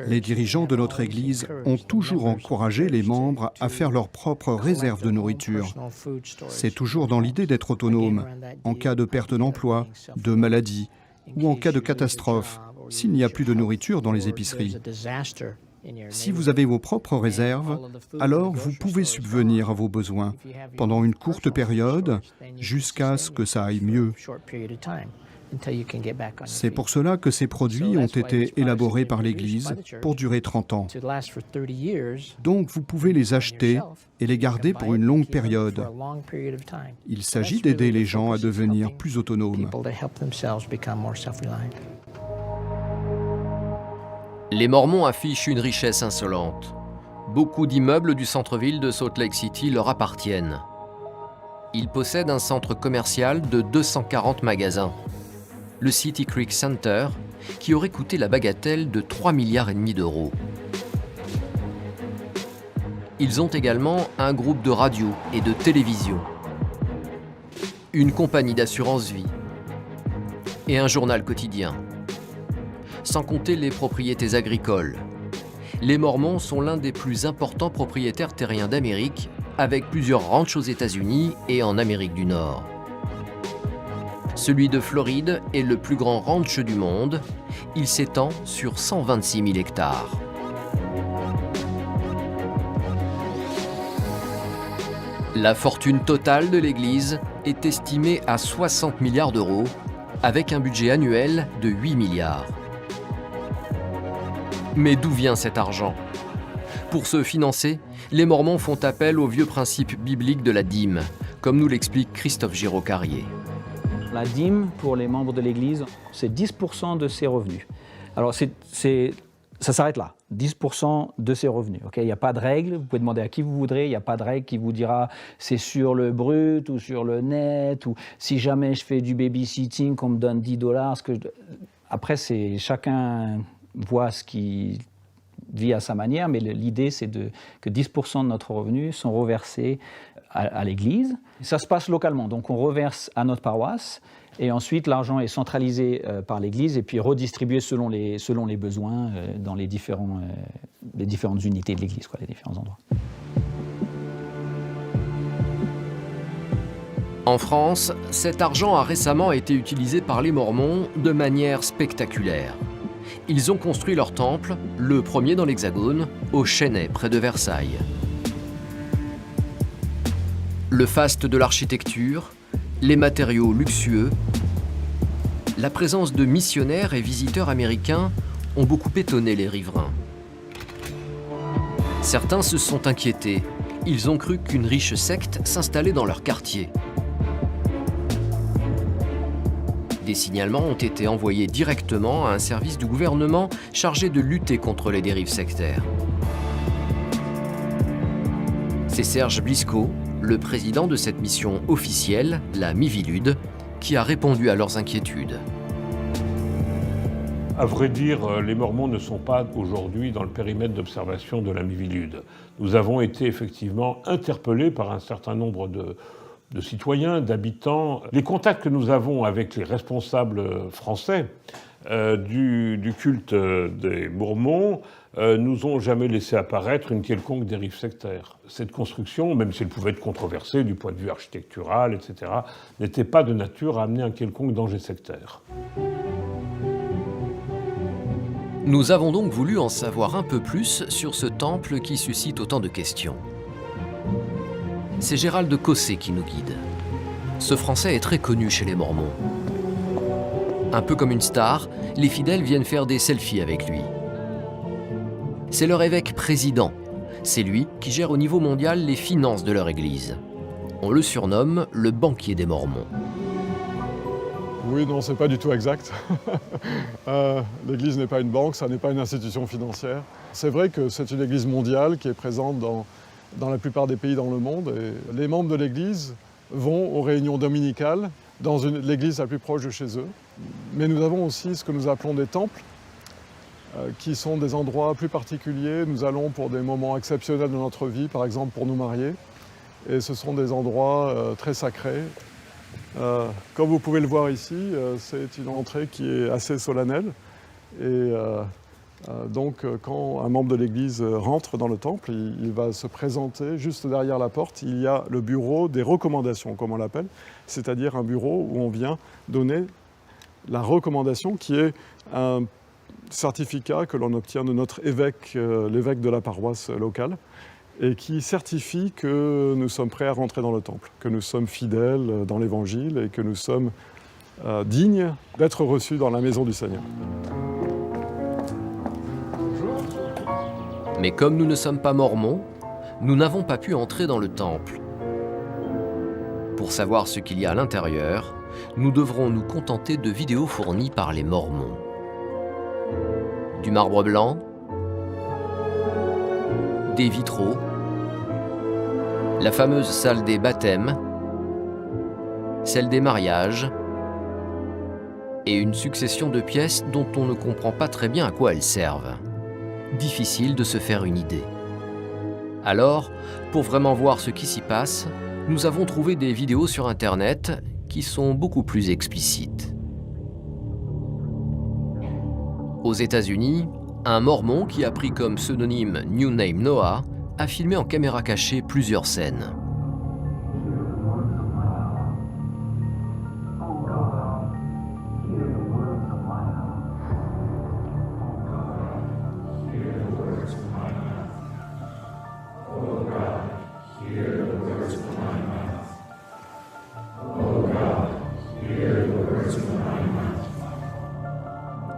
Les dirigeants de notre Église ont toujours encouragé les membres à faire leurs propres réserves de nourriture. C'est toujours dans l'idée d'être autonome, en cas de perte d'emploi, de maladie ou en cas de catastrophe, s'il n'y a plus de nourriture dans les épiceries. Si vous avez vos propres réserves, alors vous pouvez subvenir à vos besoins pendant une courte période jusqu'à ce que ça aille mieux. C'est pour cela que ces produits ont été élaborés par l'Église pour durer 30 ans. Donc vous pouvez les acheter et les garder pour une longue période. Il s'agit d'aider les gens à devenir plus autonomes. Les Mormons affichent une richesse insolente. Beaucoup d'immeubles du centre-ville de Salt Lake City leur appartiennent. Ils possèdent un centre commercial de 240 magasins. Le City Creek Center, qui aurait coûté la bagatelle de 3,5 milliards d'euros. Ils ont également un groupe de radio et de télévision, une compagnie d'assurance vie et un journal quotidien. Sans compter les propriétés agricoles. Les Mormons sont l'un des plus importants propriétaires terriens d'Amérique, avec plusieurs ranchs aux États-Unis et en Amérique du Nord. Celui de Floride est le plus grand ranch du monde. Il s'étend sur 126 000 hectares. La fortune totale de l'Église est estimée à 60 milliards d'euros, avec un budget annuel de 8 milliards. Mais d'où vient cet argent? Pour se financer, les Mormons font appel au vieux principe biblique de la dîme, comme nous l'explique Christophe Giraud-Carrier. La dîme, pour les membres de l'Église, c'est 10% de ses revenus. Alors, ça s'arrête là, 10% de ses revenus. Okay, il n'y a pas de règle, vous pouvez demander à qui vous voudrez, il n'y a pas de règle qui vous dira c'est sur le brut ou sur le net, ou si jamais je fais du babysitting, qu'on me donne $10. Après, chacun voit ce qui vit à sa manière, mais l'idée, c'est que 10% de notre revenu sont reversés à l'Église. Ça se passe localement, donc on reverse à notre paroisse, et ensuite l'argent est centralisé par l'Église et puis redistribué selon les besoins dans les différentes unités de l'Église, les différents endroits. En France, cet argent a récemment été utilisé par les Mormons de manière spectaculaire. Ils ont construit leur temple, le premier dans l'Hexagone, au Chênay, près de Versailles. Le faste de l'architecture, les matériaux luxueux, la présence de missionnaires et visiteurs américains ont beaucoup étonné les riverains. Certains se sont inquiétés. Ils ont cru qu'une riche secte s'installait dans leur quartier. Des signalements ont été envoyés directement à un service du gouvernement chargé de lutter contre les dérives sectaires. C'est Serge Blisco, le président de cette mission officielle, la Miviludes, qui a répondu à leurs inquiétudes. À vrai dire, les Mormons ne sont pas aujourd'hui dans le périmètre d'observation de la Miviludes. Nous avons été effectivement interpellés par un certain nombre de citoyens, d'habitants. Les contacts que nous avons avec les responsables français du culte des Mormons nous ont jamais laissé apparaître une quelconque dérive sectaire. Cette construction, même si elle pouvait être controversée du point de vue architectural, etc., n'était pas de nature à amener un quelconque danger sectaire. Nous avons donc voulu en savoir un peu plus sur ce temple qui suscite autant de questions. C'est Gérald de Cossé qui nous guide. Ce Français est très connu chez les Mormons. Un peu comme une star, les fidèles viennent faire des selfies avec lui. C'est leur évêque président. C'est lui qui gère au niveau mondial les finances de leur église. On le surnomme le banquier des Mormons. Oui, non, c'est pas du tout exact. L'église n'est pas une banque, ça n'est pas une institution financière. C'est vrai que c'est une église mondiale qui est présente dans la plupart des pays dans le monde. Et les membres de l'église vont aux réunions dominicales dans l'église la plus proche de chez eux. Mais nous avons aussi ce que nous appelons des temples, qui sont des endroits plus particuliers. Nous allons pour des moments exceptionnels de notre vie, par exemple pour nous marier. Et ce sont des endroits très sacrés. Comme vous pouvez le voir ici, c'est une entrée qui est assez solennelle. Et donc, quand un membre de l'Église rentre dans le temple, il va se présenter juste derrière la porte. Il y a le bureau des recommandations, comme on l'appelle, c'est-à-dire un bureau où on vient donner la recommandation qui est un certificat que l'on obtient de notre évêque, l'évêque de la paroisse locale, et qui certifie que nous sommes prêts à rentrer dans le temple, que nous sommes fidèles dans l'Évangile et que nous sommes dignes d'être reçus dans la maison du Seigneur. Mais comme nous ne sommes pas mormons, nous n'avons pas pu entrer dans le temple. Pour savoir ce qu'il y a à l'intérieur, nous devrons nous contenter de vidéos fournies par les Mormons. Du marbre blanc, des vitraux, la fameuse salle des baptêmes, celle des mariages, et une succession de pièces dont on ne comprend pas très bien à quoi elles servent. Difficile de se faire une idée. Alors, pour vraiment voir ce qui s'y passe, nous avons trouvé des vidéos sur Internet qui sont beaucoup plus explicites. Aux États-Unis, un Mormon qui a pris comme pseudonyme New Name Noah a filmé en caméra cachée plusieurs scènes.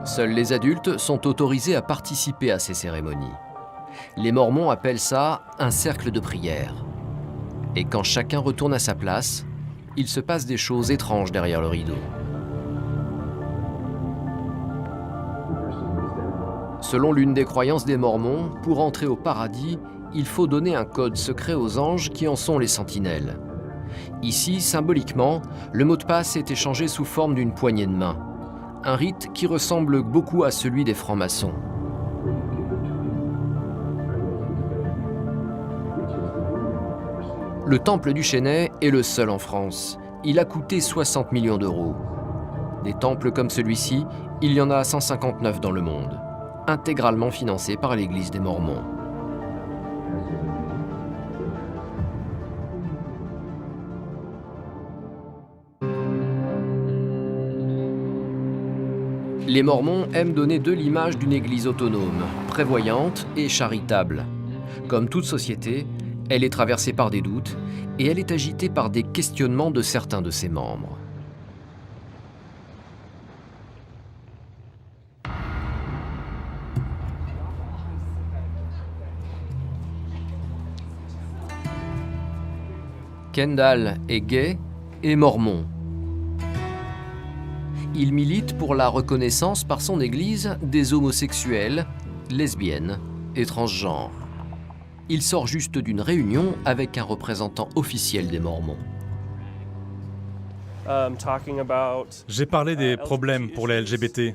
Seuls les adultes sont autorisés à participer à ces cérémonies. Les Mormons appellent ça un cercle de prière. Et quand chacun retourne à sa place, il se passe des choses étranges derrière le rideau. Selon l'une des croyances des Mormons, pour entrer au paradis, il faut donner un code secret aux anges qui en sont les sentinelles. Ici, symboliquement, le mot de passe est échangé sous forme d'une poignée de main. Un rite qui ressemble beaucoup à celui des francs-maçons. Le temple du Chênay est le seul en France. Il a coûté 60 millions d'euros. Des temples comme celui-ci, il y en a 159 dans le monde, intégralement financés par l'Église des Mormons. Les Mormons aiment donner d'eux l'image d'une église autonome, prévoyante et charitable. Comme toute société, elle est traversée par des doutes et elle est agitée par des questionnements de certains de ses membres. Kendall est gay et mormon. Il milite pour la reconnaissance par son église des homosexuels, lesbiennes et transgenres. Il sort juste d'une réunion avec un représentant officiel des Mormons. J'ai parlé des problèmes pour les LGBT.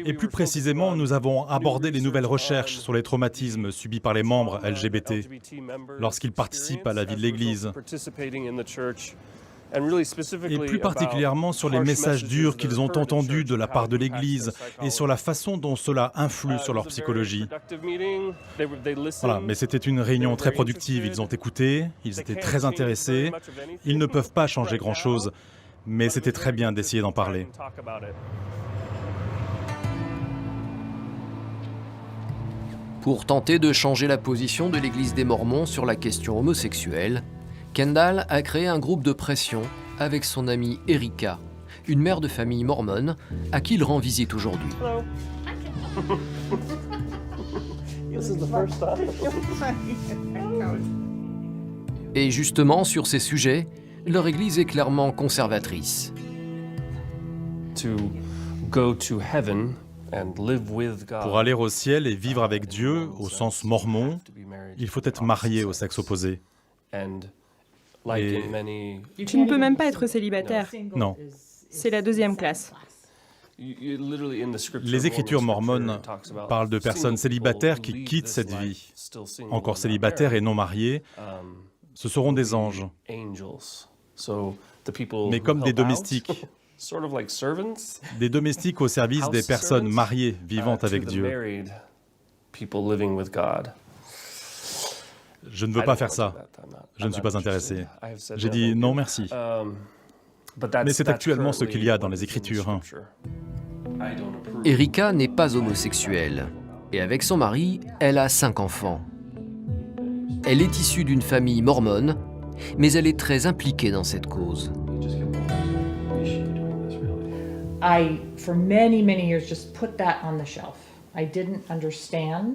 Et plus précisément, nous avons abordé les nouvelles recherches sur les traumatismes subis par les membres LGBT lorsqu'ils participent à la vie de l'Église. Et plus particulièrement sur les messages durs qu'ils ont entendus de la part de l'Église et sur la façon dont cela influe sur leur psychologie. Voilà, mais c'était une réunion très productive. Ils ont écouté, ils étaient très intéressés. Ils ne peuvent pas changer grand-chose, mais c'était très bien d'essayer d'en parler. Pour tenter de changer la position de l'Église des Mormons sur la question homosexuelle, Kendall a créé un groupe de pression avec son amie Erika, une mère de famille mormone à qui il rend visite aujourd'hui. Et justement, sur ces sujets, leur Église est clairement conservatrice. Pour aller au ciel et vivre avec Dieu, au sens mormon, il faut être marié au sexe opposé. Et... Tu ne peux même pas être célibataire. Non. C'est la deuxième classe. Les Écritures mormones parlent de personnes célibataires qui quittent cette vie. Encore célibataires et non mariés, ce seront des anges. Mais comme des domestiques. Des domestiques au service des personnes mariées vivant avec Dieu. Je ne veux pas faire ça. Je ne suis pas intéressé. J'ai dit non merci. Mais c'est actuellement ce qu'il y a dans les Écritures. Erika n'est pas homosexuelle. Et avec son mari, elle a 5 enfants. Elle est issue d'une famille mormone, mais elle est très impliquée dans cette cause.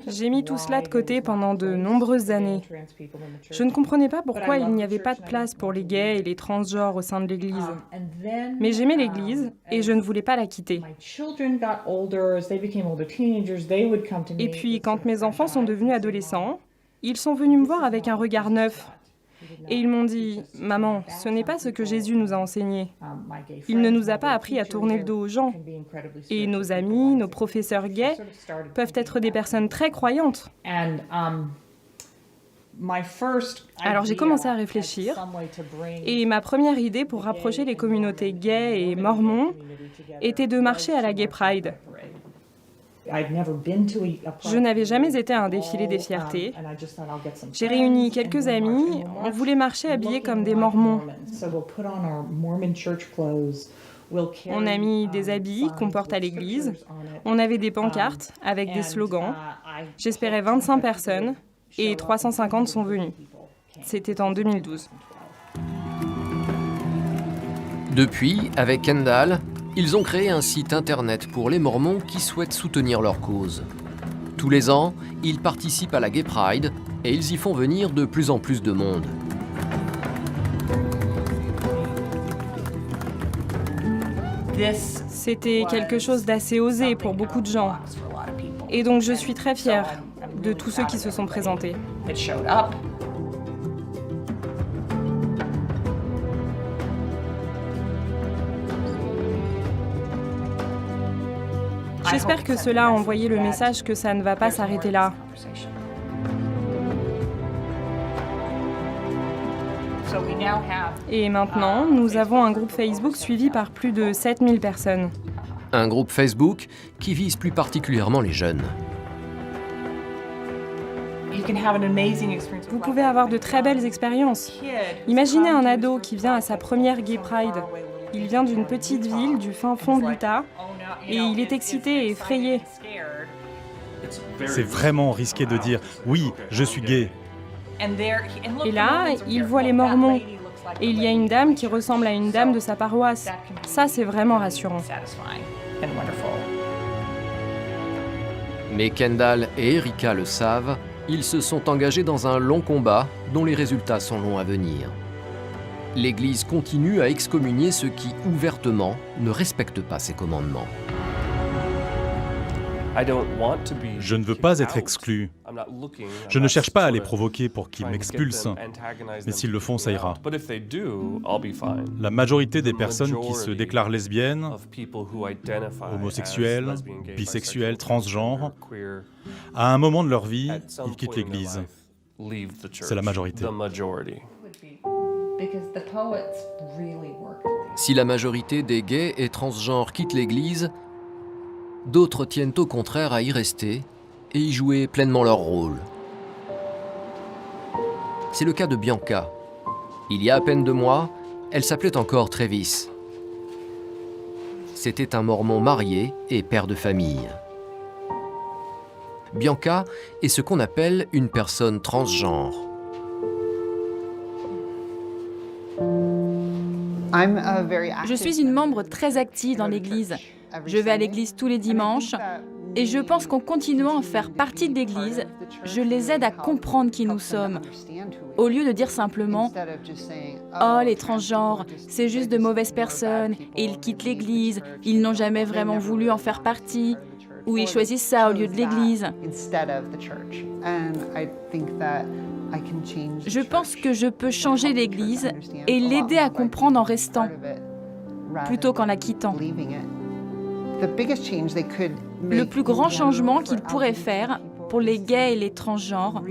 J'ai mis tout cela de côté pendant de nombreuses années. Je ne comprenais pas pourquoi il n'y avait pas de place pour les gays et les transgenres au sein de l'Église. Mais j'aimais l'Église et je ne voulais pas la quitter. Et puis, quand mes enfants sont devenus adolescents, ils sont venus me voir avec un regard neuf. Et ils m'ont dit « Maman, ce n'est pas ce que Jésus nous a enseigné. Il ne nous a pas appris à tourner le dos aux gens. Et nos amis, nos professeurs gays peuvent être des personnes très croyantes. » Alors j'ai commencé à réfléchir. Et ma première idée pour rapprocher les communautés gays et mormons était de marcher à la Gay Pride. Je n'avais jamais été à un défilé des fiertés. J'ai réuni quelques amis. On voulait marcher habillés comme des mormons. On a mis des habits qu'on porte à l'église. On avait des pancartes avec des slogans. J'espérais 25 personnes et 350 sont venus. C'était en 2012. Depuis, avec Kendall, ils ont créé un site internet pour les Mormons qui souhaitent soutenir leur cause. Tous les ans, ils participent à la Gay Pride et ils y font venir de plus en plus de monde. C'était quelque chose d'assez osé pour beaucoup de gens. Et donc je suis très fière de tous ceux qui se sont présentés. J'espère que cela a envoyé le message que ça ne va pas s'arrêter là. Et maintenant, nous avons un groupe Facebook suivi par plus de 7000 personnes. Un groupe Facebook qui vise plus particulièrement les jeunes. Vous pouvez avoir de très belles expériences. Imaginez un ado qui vient à sa première Gay Pride. Il vient d'une petite ville du fin fond de l'Utah et il est excité et effrayé. C'est vraiment risqué de dire « oui, je suis gay ». Et là, il voit les Mormons. Et il y a une dame qui ressemble à une dame de sa paroisse. Ça, c'est vraiment rassurant. Mais Kendall et Erika le savent, ils se sont engagés dans un long combat dont les résultats sont longs à venir. l'Église continue à excommunier ceux qui, ouvertement, ne respectent pas ses commandements. Je ne veux pas être exclu. Je ne cherche pas à les provoquer pour qu'ils m'expulsent, mais s'ils le font, ça ira. La majorité des personnes qui se déclarent lesbiennes, homosexuelles, bisexuelles, transgenres, à un moment de leur vie, ils quittent l'Église. C'est la majorité. Si la majorité des gays et transgenres quittent l'Église, d'autres tiennent au contraire à y rester et y jouer pleinement leur rôle. C'est le cas de Bianca. Il y a à peine 2 mois, elle s'appelait encore Travis. C'était un mormon marié et père de famille. Bianca est ce qu'on appelle une personne transgenre. Je suis une membre très active dans l'Église. Je vais à l'Église tous les dimanches et je pense qu'en continuant à faire partie de l'Église, je les aide à comprendre qui nous sommes. Au lieu de dire simplement « Oh, les transgenres, c'est juste de mauvaises personnes et ils quittent l'Église, ils n'ont jamais vraiment voulu en faire partie » ou ils choisissent ça au lieu de l'Église. Je pense que je peux changer l'Église et l'aider à comprendre en restant, plutôt qu'en la quittant. Le plus grand changement qu'ils pourraient faire pour les gays et les transgenres,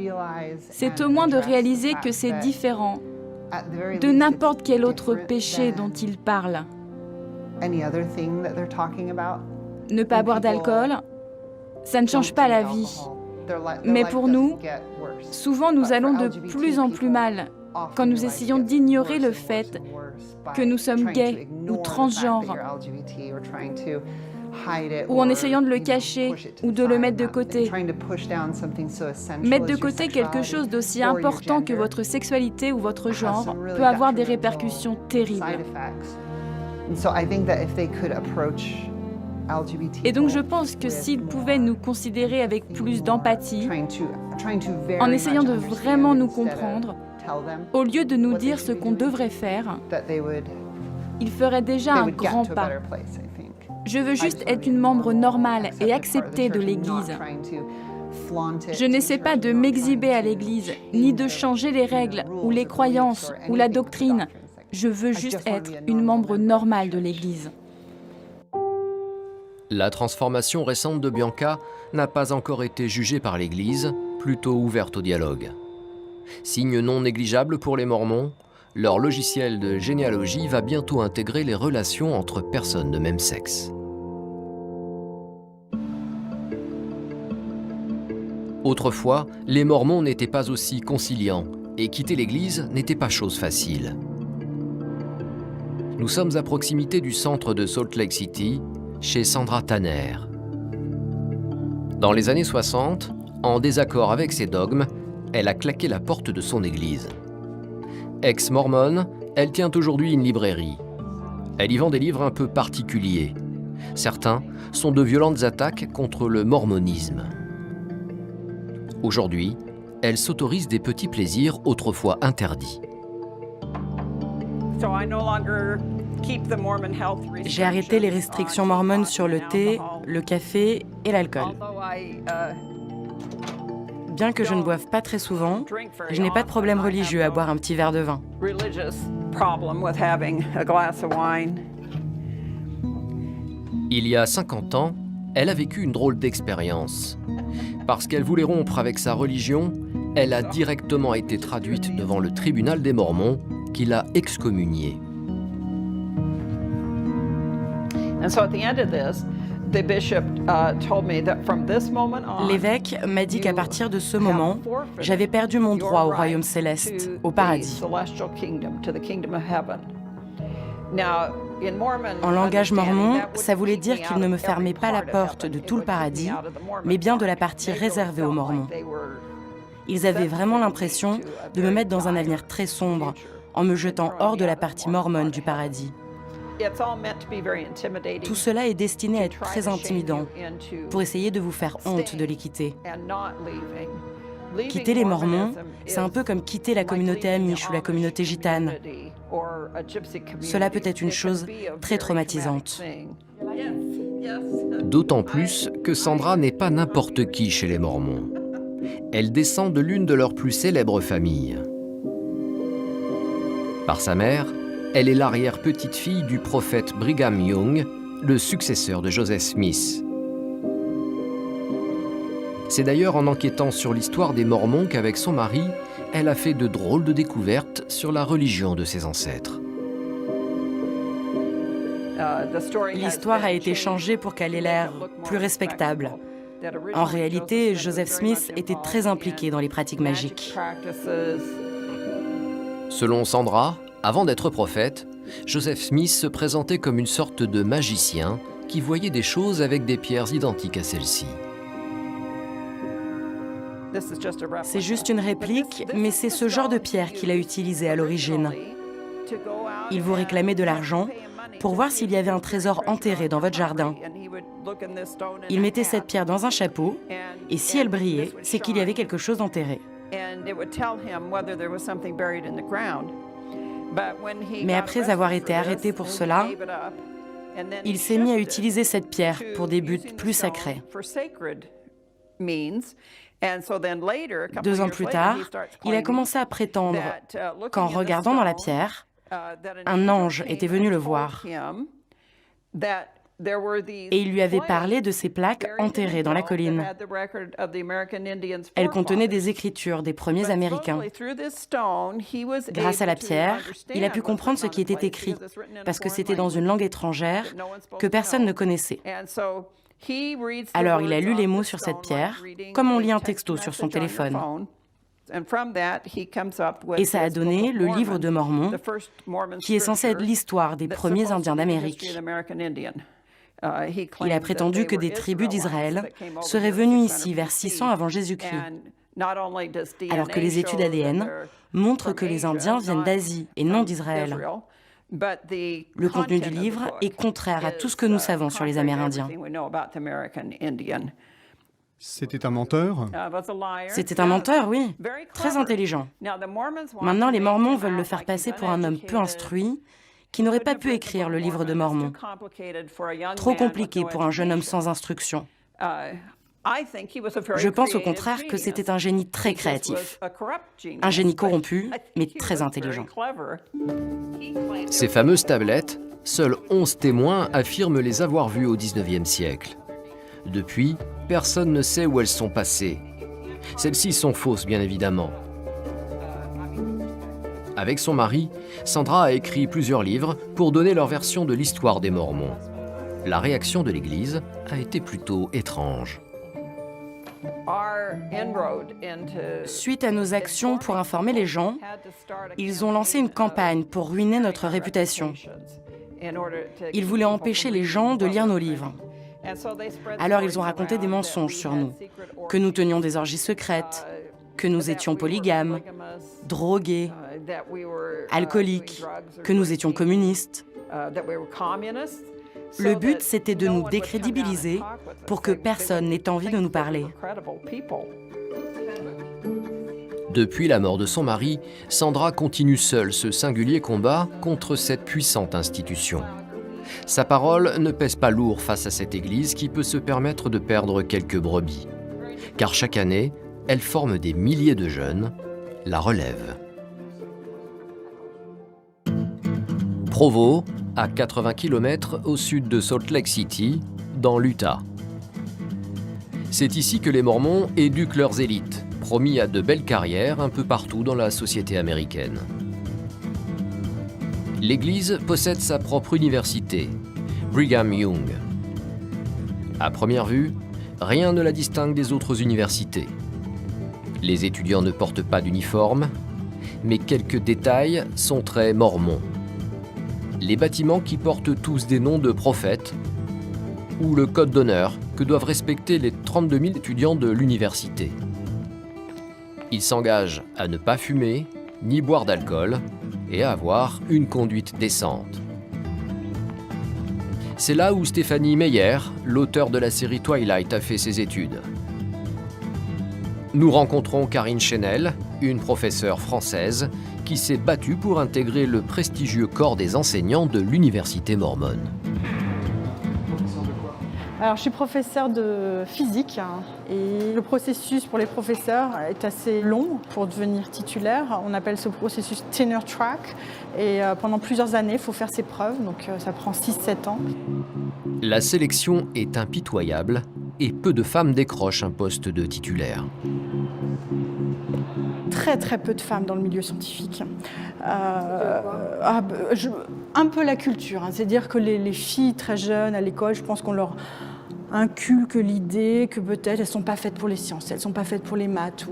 c'est au moins de réaliser que c'est différent de n'importe quel autre péché dont ils parlent. Ne pas boire d'alcool, ça ne change pas la vie. Mais pour nous, souvent nous allons de plus en plus mal quand nous essayons d'ignorer le fait que nous sommes gays ou transgenres, ou en essayant de le cacher ou de le mettre de côté. Mettre de côté quelque chose d'aussi important que votre sexualité ou votre genre peut avoir des répercussions terribles. Et donc je pense que s'ils pouvaient nous considérer avec plus d'empathie, en essayant de vraiment nous comprendre, au lieu de nous dire ce qu'on devrait faire, ils feraient déjà un grand pas. Je veux juste être une membre normale et acceptée de l'Église. Je n'essaie pas de m'exhiber à l'Église, ni de changer les règles, ou les croyances, ou la doctrine. Je veux juste être une membre normale de l'Église. La transformation récente de Bianca n'a pas encore été jugée par l'Église, plutôt ouverte au dialogue. Signe non négligeable pour les Mormons, leur logiciel de généalogie va bientôt intégrer les relations entre personnes de même sexe. Autrefois, les Mormons n'étaient pas aussi conciliants et quitter l'Église n'était pas chose facile. Nous sommes à proximité du centre de Salt Lake City, chez Sandra Tanner. Dans les années 60, en désaccord avec ses dogmes, elle a claqué la porte de son église. Ex-mormone, elle tient aujourd'hui une librairie. Elle y vend des livres un peu particuliers. Certains sont de violentes attaques contre le mormonisme. Aujourd'hui, elle s'autorise des petits plaisirs autrefois interdits. J'ai arrêté les restrictions mormones sur le thé, le café et l'alcool. Bien que je ne boive pas très souvent, je n'ai pas de problème religieux à boire un petit verre de vin. Il y a 50 ans, elle a vécu une drôle d'expérience. Parce qu'elle voulait rompre avec sa religion, elle a directement été traduite devant le tribunal des Mormons, qui l'a excommuniée. L'évêque m'a dit qu'à partir de ce moment, j'avais perdu mon droit au royaume céleste, au paradis. En langage mormon, ça voulait dire qu'il ne me fermait pas la porte de tout le paradis, mais bien de la partie réservée aux Mormons. Ils avaient vraiment l'impression de me mettre dans un avenir très sombre, en me jetant hors de la partie mormone du paradis. Tout cela est destiné à être très intimidant, pour essayer de vous faire honte de les quitter. Quitter les Mormons, c'est un peu comme quitter la communauté amish ou la communauté gitane. Cela peut être une chose très traumatisante. D'autant plus que Sandra n'est pas n'importe qui chez les Mormons. Elle descend de l'une de leurs plus célèbres familles. Par sa mère, elle est l'arrière-petite-fille du prophète Brigham Young, le successeur de Joseph Smith. C'est d'ailleurs en enquêtant sur l'histoire des Mormons qu'avec son mari, elle a fait de drôles de découvertes sur la religion de ses ancêtres. L'histoire a été changée pour qu'elle ait l'air plus respectable. En réalité, Joseph Smith était très impliqué dans les pratiques magiques. Selon Sandra, avant d'être prophète, Joseph Smith se présentait comme une sorte de magicien qui voyait des choses avec des pierres identiques à celles-ci. C'est juste une réplique, mais c'est ce genre de pierre qu'il a utilisé à l'origine. Il vous réclamait de l'argent pour voir s'il y avait un trésor enterré dans votre jardin. Il mettait cette pierre dans un chapeau, et si elle brillait, c'est qu'il y avait quelque chose d'enterré. Mais après avoir été arrêté pour cela, il s'est mis à utiliser cette pierre pour des buts plus sacrés. 2 ans plus tard, il a commencé à prétendre qu'en regardant dans la pierre, un ange était venu le voir. Et il lui avait parlé de ces plaques enterrées dans la colline. Elles contenaient des écritures des premiers Américains. Grâce à la pierre, il a pu comprendre ce qui était écrit, parce que c'était dans une langue étrangère que personne ne connaissait. Alors il a lu les mots sur cette pierre, comme on lit un texto sur son téléphone. Et ça a donné le livre de Mormon, qui est censé être l'histoire des premiers Indiens d'Amérique. Il a prétendu que des tribus d'Israël seraient venues ici vers 600 avant Jésus-Christ, alors que les études ADN montrent que les Indiens viennent d'Asie et non d'Israël. Le contenu du livre est contraire à tout ce que nous savons sur les Amérindiens. C'était un menteur? C'était un menteur, oui. Très intelligent. Maintenant, les Mormons veulent le faire passer pour un homme peu instruit qui n'aurait pas pu écrire le livre de Mormon. Trop compliqué pour un jeune homme sans instruction. Je pense au contraire que c'était un génie très créatif. Un génie corrompu, mais très intelligent. Ces fameuses tablettes, seuls 11 témoins affirment les avoir vues au XIXe siècle. Depuis, personne ne sait où elles sont passées. Celles-ci sont fausses, bien évidemment. Avec son mari, Sandra a écrit plusieurs livres pour donner leur version de l'histoire des Mormons. La réaction de l'Église a été plutôt étrange. Suite à nos actions pour informer les gens, ils ont lancé une campagne pour ruiner notre réputation. Ils voulaient empêcher les gens de lire nos livres. Alors ils ont raconté des mensonges sur nous, que nous tenions des orgies secrètes, que nous étions polygames, drogués, alcooliques, que nous étions communistes. Le but, c'était de nous décrédibiliser pour que personne n'ait envie de nous parler. Depuis la mort de son mari, Sandra continue seule ce singulier combat contre cette puissante institution. Sa parole ne pèse pas lourd face à cette église qui peut se permettre de perdre quelques brebis. Car chaque année, elle forme des milliers de jeunes, la relève. Provo, à 80 km au sud de Salt Lake City, dans l'Utah. C'est ici que les Mormons éduquent leurs élites, promis à de belles carrières un peu partout dans la société américaine. L'Église possède sa propre université, Brigham Young. À première vue, rien ne la distingue des autres universités. Les étudiants ne portent pas d'uniforme, mais quelques détails sont très mormons. Les bâtiments qui portent tous des noms de prophètes, ou le code d'honneur que doivent respecter les 32 000 étudiants de l'université. Ils s'engagent à ne pas fumer, ni boire d'alcool, et à avoir une conduite décente. C'est là où Stephanie Meyer, l'auteur de la série Twilight, a fait ses études. nous rencontrons Karine Chenel, une professeure française qui s'est battue pour intégrer le prestigieux corps des enseignants de l'université mormone. Alors, je suis professeure de physique et le processus pour les professeurs est assez long pour devenir titulaire. On appelle ce processus tenure track et pendant plusieurs années, il faut faire ses preuves, donc ça prend 6-7 ans. La sélection est impitoyable et peu de femmes décrochent un poste de titulaire. Très peu de femmes dans le milieu scientifique. Un peu la culture, c'est-à-dire que les filles très jeunes à l'école, je pense qu'on leur inculque l'idée que peut-être elles ne sont pas faites pour les sciences, elles ne sont pas faites pour les maths.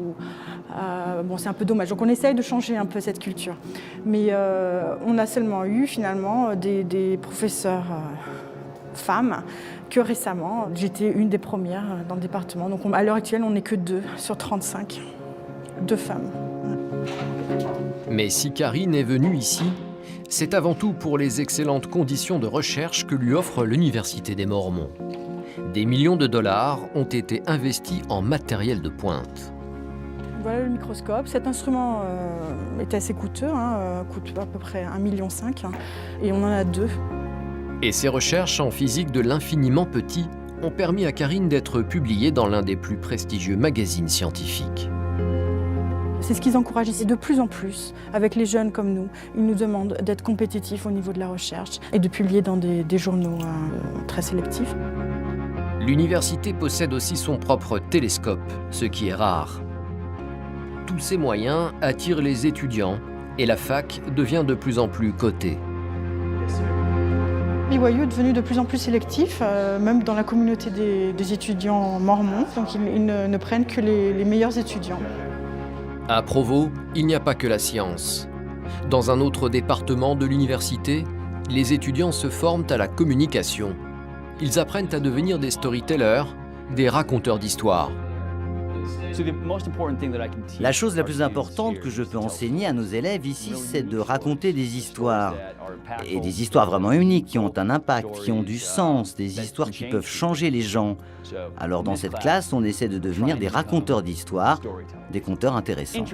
Bon, c'est un peu dommage. Donc on essaye de changer un peu cette culture. Mais on a seulement eu finalement des professeurs femmes que récemment. J'étais une des premières dans le département. Donc à l'heure actuelle, on n'est que 2 sur 35. 2 femmes. Mais si Karine est venue ici, c'est avant tout pour les excellentes conditions de recherche que lui offre l'Université des Mormons. Des millions de dollars ont été investis en matériel de pointe. Voilà le microscope. Cet instrument est assez coûteux, coûte à peu près 1,5 million, et on en a 2. Et ses recherches en physique de l'infiniment petit ont permis à Karine d'être publiée dans l'un des plus prestigieux magazines scientifiques. C'est ce qu'ils encouragent ici de plus en plus, avec les jeunes comme nous. Ils nous demandent d'être compétitifs au niveau de la recherche et de publier dans des journaux très sélectifs. L'université possède aussi son propre télescope, ce qui est rare. Tous ces moyens attirent les étudiants et la fac devient de plus en plus cotée. BYU est devenu de plus en plus sélectif, même dans la communauté des étudiants mormons. Donc ils ne prennent que les meilleurs étudiants. À Provo, il n'y a pas que la science. Dans un autre département de l'université, les étudiants se forment à la communication. Ils apprennent à devenir des storytellers, des raconteurs d'histoires. La chose la plus importante que je peux enseigner à nos élèves ici, c'est de raconter des histoires. Et des histoires vraiment uniques, qui ont un impact, qui ont du sens, des histoires qui peuvent changer les gens. Alors dans cette classe, on essaie de devenir des raconteurs d'histoires, des conteurs intéressants.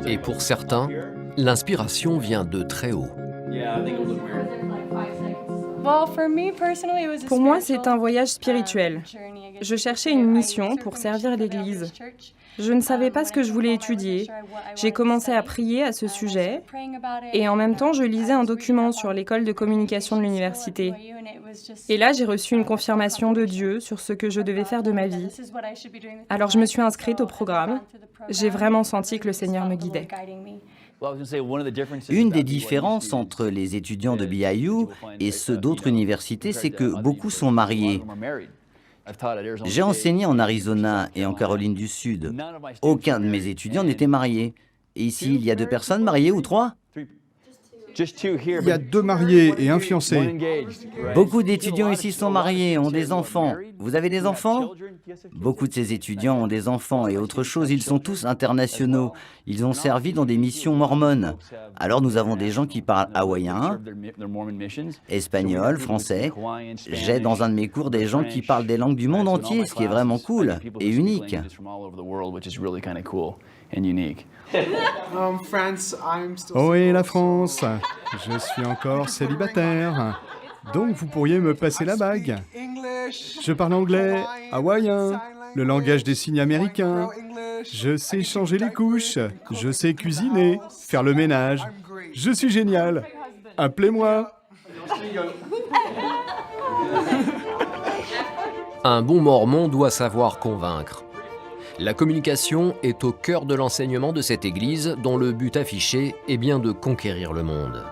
Et pour certains, l'inspiration vient de très haut. Pour moi, c'est un voyage spirituel. Je cherchais une mission pour servir l'Église. Je ne savais pas ce que je voulais étudier. J'ai commencé à prier à ce sujet et en même temps, je lisais un document sur l'école de communication de l'université. Et là, j'ai reçu une confirmation de Dieu sur ce que je devais faire de ma vie. Alors, je me suis inscrite au programme. J'ai vraiment senti que le Seigneur me guidait. Une des différences entre les étudiants de BYU et ceux d'autres universités, c'est que beaucoup sont mariés. J'ai enseigné en Arizona et en Caroline du Sud. Aucun de mes étudiants n'était marié. Et ici, il y a 2 personnes mariées ou 3 ? Il y a 2 mariés et un fiancé. Beaucoup d'étudiants ici sont mariés, ont des enfants. Vous avez des enfants ? Beaucoup de ces étudiants ont des enfants et autre chose, ils sont tous internationaux. Ils ont servi dans des missions mormones. Alors nous avons des gens qui parlent hawaïen, espagnol, français. J'ai dans un de mes cours des gens qui parlent des langues du monde entier, ce qui est vraiment cool et unique. Oh et la France, je suis encore célibataire, donc vous pourriez me passer la bague. Je parle anglais, hawaïen, le langage des signes américain. Je sais changer les couches, je sais cuisiner, faire le ménage. Je suis génial. Appelez-moi. Un bon mormon doit savoir convaincre. La communication est au cœur de l'enseignement de cette église dont le but affiché est bien de conquérir le monde.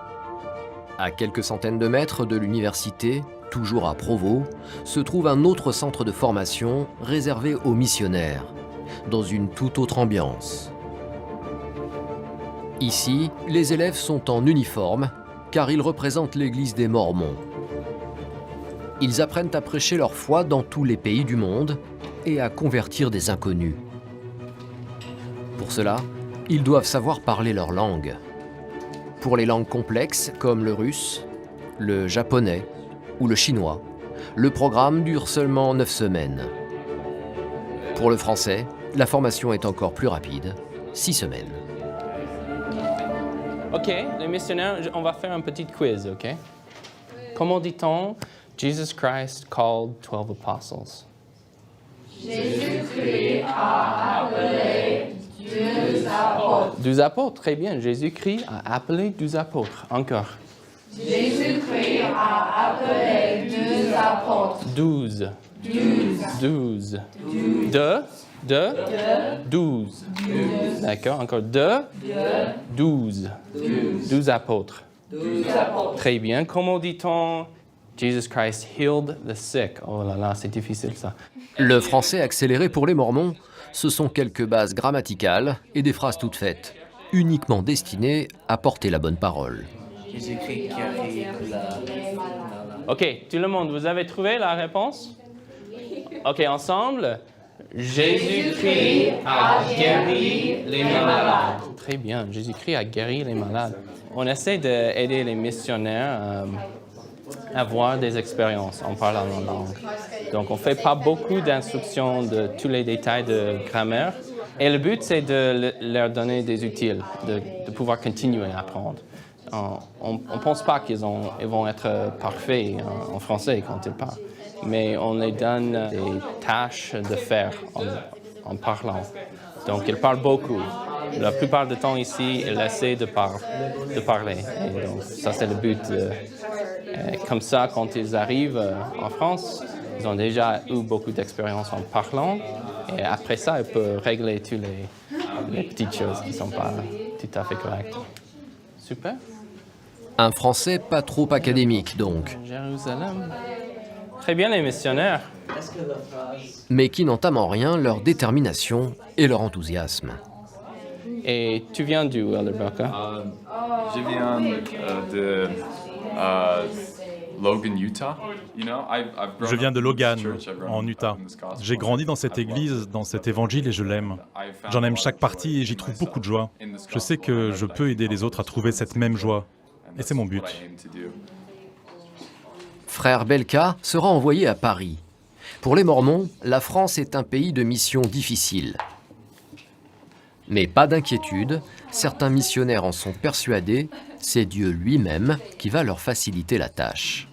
À quelques centaines de mètres de l'université, toujours à Provo, se trouve un autre centre de formation réservé aux missionnaires, dans une toute autre ambiance. Ici, les élèves sont en uniforme, car ils représentent l'église des Mormons. Ils apprennent à prêcher leur foi dans tous les pays du monde et à convertir des inconnus. Pour cela, ils doivent savoir parler leur langue. Pour les langues complexes comme le russe, le japonais ou le chinois, Le programme dure seulement 9 semaines. Pour le français, la formation est encore plus rapide, 6 semaines. Ok, les missionnaires, on va faire un petit quiz, ok? Comment dit-on Jesus Christ called 12 apostles? Jésus-Christ a appelé 12 apôtres. 12 apôtres, très bien. Jésus-Christ a appelé 12 apôtres. Encore. Jésus-Christ a appelé 12 apôtres. 12. 12. 12. D'accord, encore 12. 12 apôtres. 12 apôtres. Très bien. Comment dit-on Jesus Christ healed the sick? Oh là là, c'est difficile ça. Le français accéléré pour les Mormons, ce sont quelques bases grammaticales et des phrases toutes faites, uniquement destinées à porter la bonne parole. Jésus-Christ guérit Ok, tout le monde, vous avez trouvé la réponse? Ok, ensemble. Jésus-Christ a guéri les malades. Très bien, Jésus-Christ a guéri les malades. On essaie d'aider les missionnaires à avoir des expériences en parlant en langue. Donc, on ne fait pas beaucoup d'instructions de tous les détails de grammaire. Et le but, c'est de leur donner des outils, de pouvoir continuer à apprendre. On ne pense pas qu'ils vont être parfaits en français quand ils parlent, mais on les donne des tâches de faire en parlant. Donc, ils parlent beaucoup. La plupart du temps ici, ils essaient de parler. Et donc, ça, c'est le but. Comme ça, quand ils arrivent en France, ils ont déjà eu beaucoup d'expérience en parlant. Et après ça, ils peuvent régler toutes les petites choses qui ne sont pas tout à fait correctes. Super. Un français pas trop académique, donc. Jérusalem. Très bien, les missionnaires. Mais qui n'entament en rien leur détermination et leur enthousiasme. Et tu viens d'où, Elder Broca? Je viens de Logan, Utah. Je viens de Logan, en Utah. J'ai grandi dans cette église, dans cet évangile et je l'aime. J'en aime chaque partie et j'y trouve beaucoup de joie. Je sais que je peux aider les autres à trouver cette même joie. Et c'est mon but. Frère Belka sera envoyé à Paris. Pour les Mormons, la France est un pays de mission difficile. Mais pas d'inquiétude, certains missionnaires en sont persuadés, c'est Dieu lui-même qui va leur faciliter la tâche.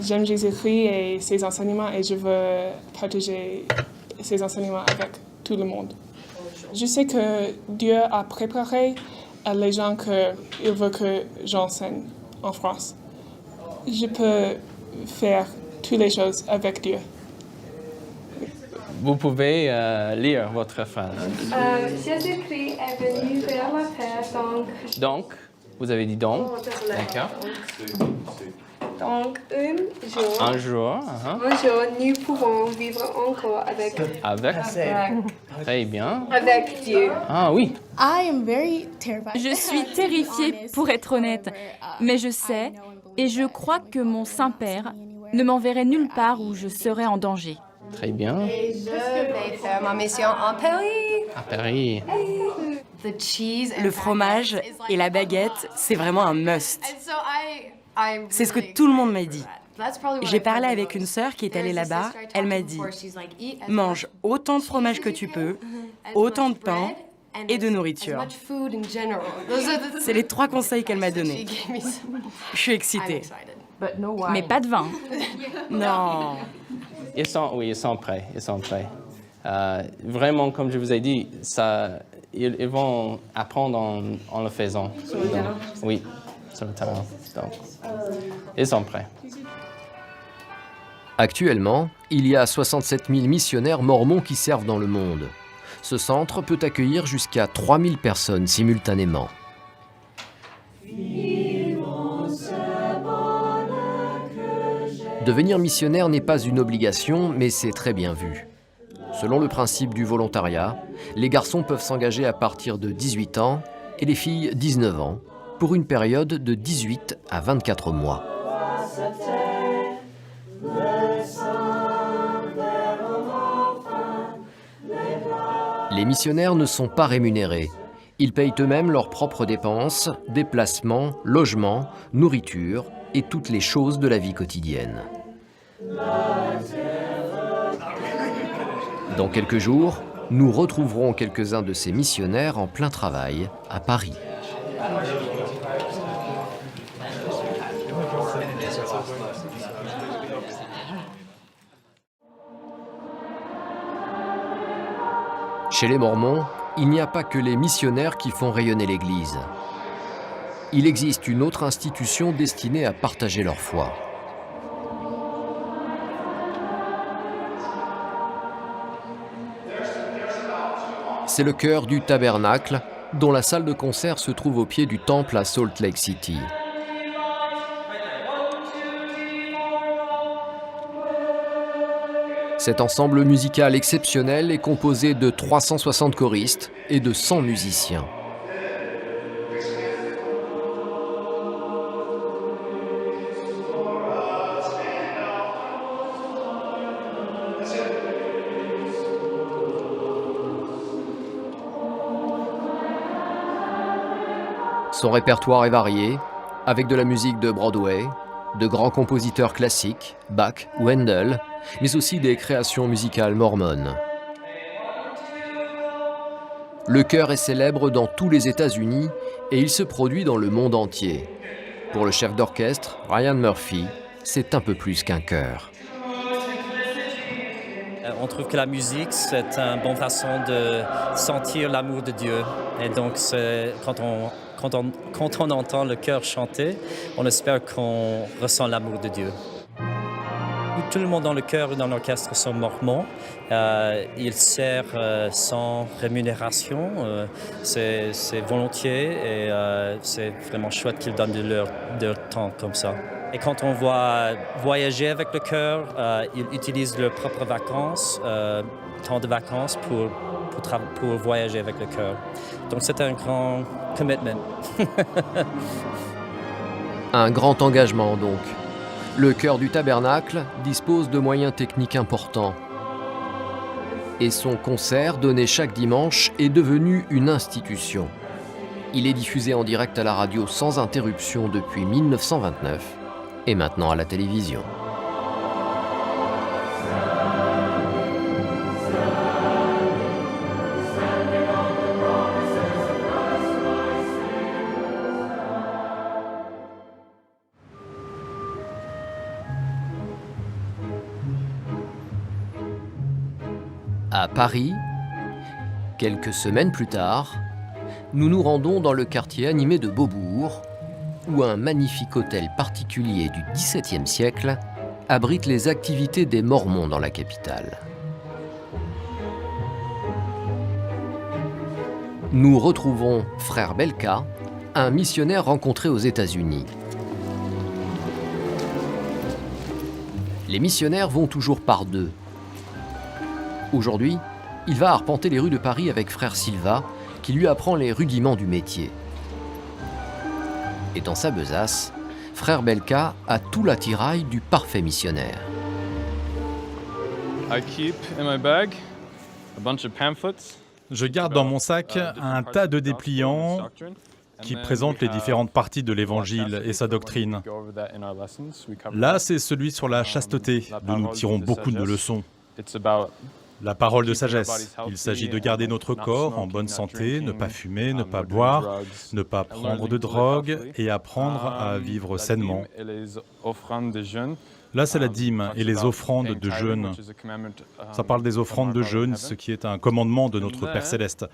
J'aime Jésus-Christ et ses enseignements et je veux partager ses enseignements avec tout le monde. Je sais que Dieu a préparé les gens qu'il veut que j'enseigne en France. Je peux faire toutes les choses avec Dieu. Vous pouvez lire votre phrase. Jésus-Christ est venu vers la terre, Donc, vous avez dit donc. D'accord. donc Un jour, nous pouvons vivre encore avec Très bien. avec Dieu. Ah oui. Je suis terrifiée, pour être honnête, mais je sais et je crois que mon Saint-Père ne m'enverrait nulle part où je serais en danger. Très bien. Et je vais faire ma mission en Paris. À Paris. Le fromage et la baguette, c'est vraiment un must. C'est ce que tout le monde m'a dit. J'ai parlé avec une sœur qui est allée là-bas. Elle m'a dit « Mange autant de fromage que tu peux, autant de pain et de nourriture. » C'est les 3 conseils qu'elle m'a donnés. Je suis excitée. Mais pas de vin. Non. Ils sont prêts. Vraiment, comme je vous ai dit, ils vont apprendre en le faisant. Donc, oui, sur le terrain. Donc, ils sont prêts. Actuellement, il y a 67 000 missionnaires mormons qui servent dans le monde. Ce centre peut accueillir jusqu'à 3 000 personnes simultanément. Devenir missionnaire n'est pas une obligation, mais c'est très bien vu. Selon le principe du volontariat, les garçons peuvent s'engager à partir de 18 ans et les filles 19 ans, pour une période de 18 à 24 mois. Les missionnaires ne sont pas rémunérés. Ils payent eux-mêmes leurs propres dépenses, déplacements, logements, nourriture et toutes les choses de la vie quotidienne. Dans quelques jours, nous retrouverons quelques-uns de ces missionnaires en plein travail à Paris. Chez les Mormons, il n'y a pas que les missionnaires qui font rayonner l'Église. Il existe une autre institution destinée à partager leur foi. C'est le chœur du Tabernacle, dont la salle de concert se trouve au pied du temple à Salt Lake City. Cet ensemble musical exceptionnel est composé de 360 choristes et de 100 musiciens. Son répertoire est varié, avec de la musique de Broadway, de grands compositeurs classiques, Bach ou Handel, mais aussi des créations musicales mormones. Le chœur est célèbre dans tous les États-Unis et il se produit dans le monde entier. Pour le chef d'orchestre, Ryan Murphy, c'est un peu plus qu'un chœur. On trouve que la musique, c'est une bonne façon de sentir l'amour de Dieu. Et donc, quand on entend le chœur chanter, on espère qu'on ressent l'amour de Dieu. Tout le monde dans le chœur et dans l'orchestre sont mormons. Ils servent sans rémunération. C'est volontiers et c'est vraiment chouette qu'ils donnent de leur temps comme ça. Et quand on va voyager avec le chœur, ils utilisent leurs propres vacances, temps de vacances pour voyager avec le chœur. Donc c'est un grand commitment. Un grand engagement donc. Le chœur du Tabernacle dispose de moyens techniques importants. Et son concert, donné chaque dimanche, est devenu une institution. Il est diffusé en direct à la radio sans interruption depuis 1929 et maintenant à la télévision. À Paris, quelques semaines plus tard, nous nous rendons dans le quartier animé de Beaubourg, où un magnifique hôtel particulier du XVIIe siècle abrite les activités des Mormons dans la capitale. Nous retrouvons Frère Belka, un missionnaire rencontré aux États-Unis. Les missionnaires vont toujours par deux. Aujourd'hui, il va arpenter les rues de Paris avec Frère Silva, qui lui apprend les rudiments du métier. Et dans sa besace, Frère Belka a tout l'attirail du parfait missionnaire. Je garde dans mon sac un tas de dépliants qui présentent les différentes parties de l'Évangile et sa doctrine. Là, c'est celui sur la chasteté, d'où nous tirons beaucoup de leçons. La parole de sagesse. Il s'agit de garder notre corps en bonne santé, ne pas fumer, ne pas boire, ne pas prendre de drogue et apprendre à vivre sainement. Là, c'est la dîme et les offrandes de jeûne. Ça parle des offrandes de jeûne, ce qui est un commandement de notre Père Céleste.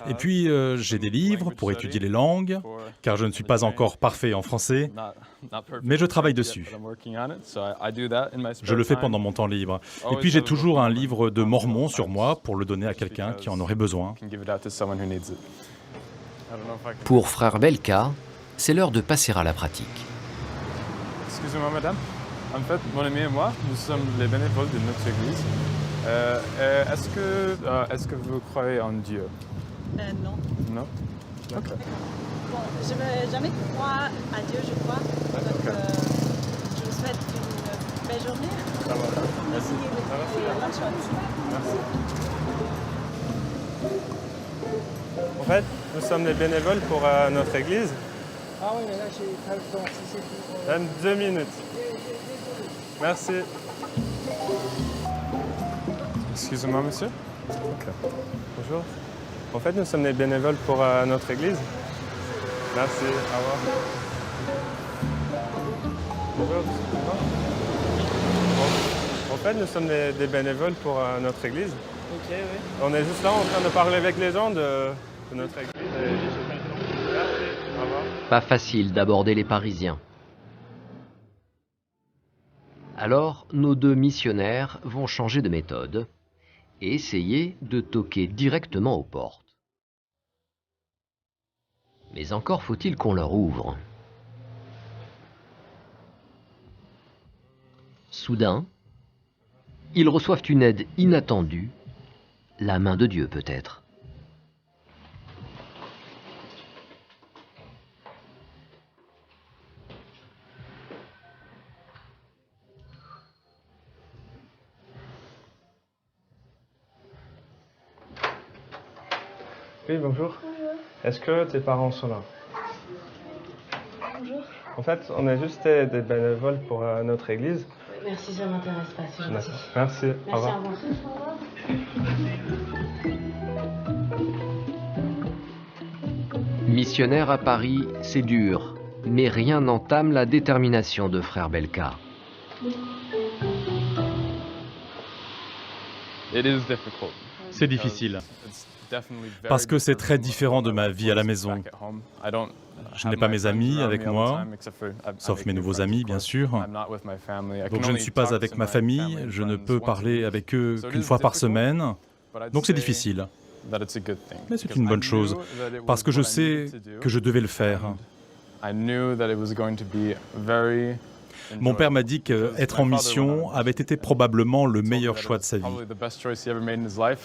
Et puis, j'ai des livres pour étudier les langues, car je ne suis pas encore parfait en français, mais je travaille dessus. Je le fais pendant mon temps libre. Et puis, j'ai toujours un livre de Mormon sur moi pour le donner à quelqu'un qui en aurait besoin. Pour Frère Belka, c'est l'heure de passer à la pratique. Excusez-moi, madame. En fait, mon ami et moi, nous sommes les bénévoles de notre église. Est-ce que vous croyez en Dieu? Non. Non? Ok. Bon, je ne vais jamais croire à Dieu, je crois. Donc, je vous souhaite une belle journée. Ça va. Merci. Bonne chance. Merci. En fait, nous sommes les bénévoles pour notre église. Ah oui, mais là, j'ai pas le temps. Si c'est pour... Donne 2 minutes. Merci. Excusez-moi, monsieur. Ok. Bonjour. En fait, nous sommes des bénévoles pour notre église. Merci. Au revoir. Bonjour. En fait, nous sommes des bénévoles pour notre église. Ok, oui. On est juste là en train de parler avec les gens de notre église. Merci. Au revoir. Pas facile d'aborder les Parisiens. Alors, nos deux missionnaires vont changer de méthode et essayer de toquer directement aux portes. Mais encore faut-il qu'on leur ouvre. Soudain, ils reçoivent une aide inattendue, la main de Dieu peut-être. Oui, bonjour. Est-ce que tes parents sont là? Bonjour. En fait, on est juste des bénévoles pour notre église. Merci, ça m'intéresse pas, c'est gentil. Merci. Merci, Au revoir. au revoir. Missionnaire à Paris, c'est dur, mais rien n'entame la détermination de frère Belka. C'est difficile. Parce que c'est très différent de ma vie à la maison. Je n'ai pas mes amis avec moi, sauf mes nouveaux amis, bien sûr. Donc je ne suis pas avec ma famille, je ne peux parler avec eux qu'une fois par semaine. Donc c'est difficile. Mais c'est une bonne chose, parce que je sais que je devais le faire. Mon père m'a dit qu'être en mission avait été probablement le meilleur choix de sa vie.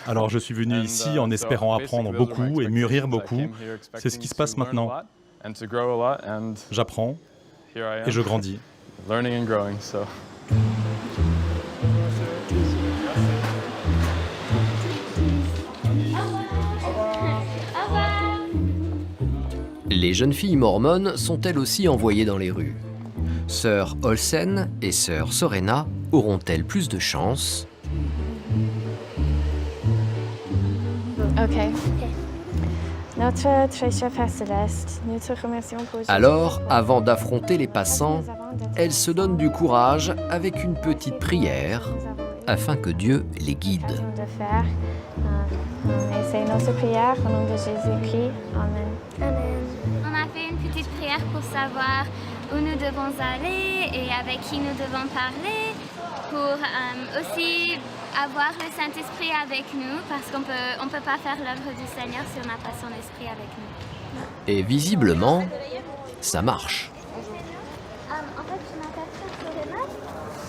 Alors je suis venu ici en espérant apprendre beaucoup et mûrir beaucoup. C'est ce qui se passe maintenant. J'apprends et je grandis. Les jeunes filles mormones sont elles aussi envoyées dans les rues. Sœur Olsen et sœur Sorena auront-elles plus de chance? Ok. Notre très cher Père Céleste, nous te remercions pour... Alors, avant d'affronter les passants, elles se donnent du courage avec une petite prière afin que Dieu les guide. De faire. Et c'est notre prière au nom de Jésus-Christ. Amen. Amen. On a fait une petite prière pour savoir où nous devons aller et avec qui nous devons parler, pour aussi avoir le Saint-Esprit avec nous, parce qu'on peut pas faire l'œuvre du Seigneur si on n'a pas son Esprit avec nous. Et visiblement, ça marche. En fait, je m'appelle Sorena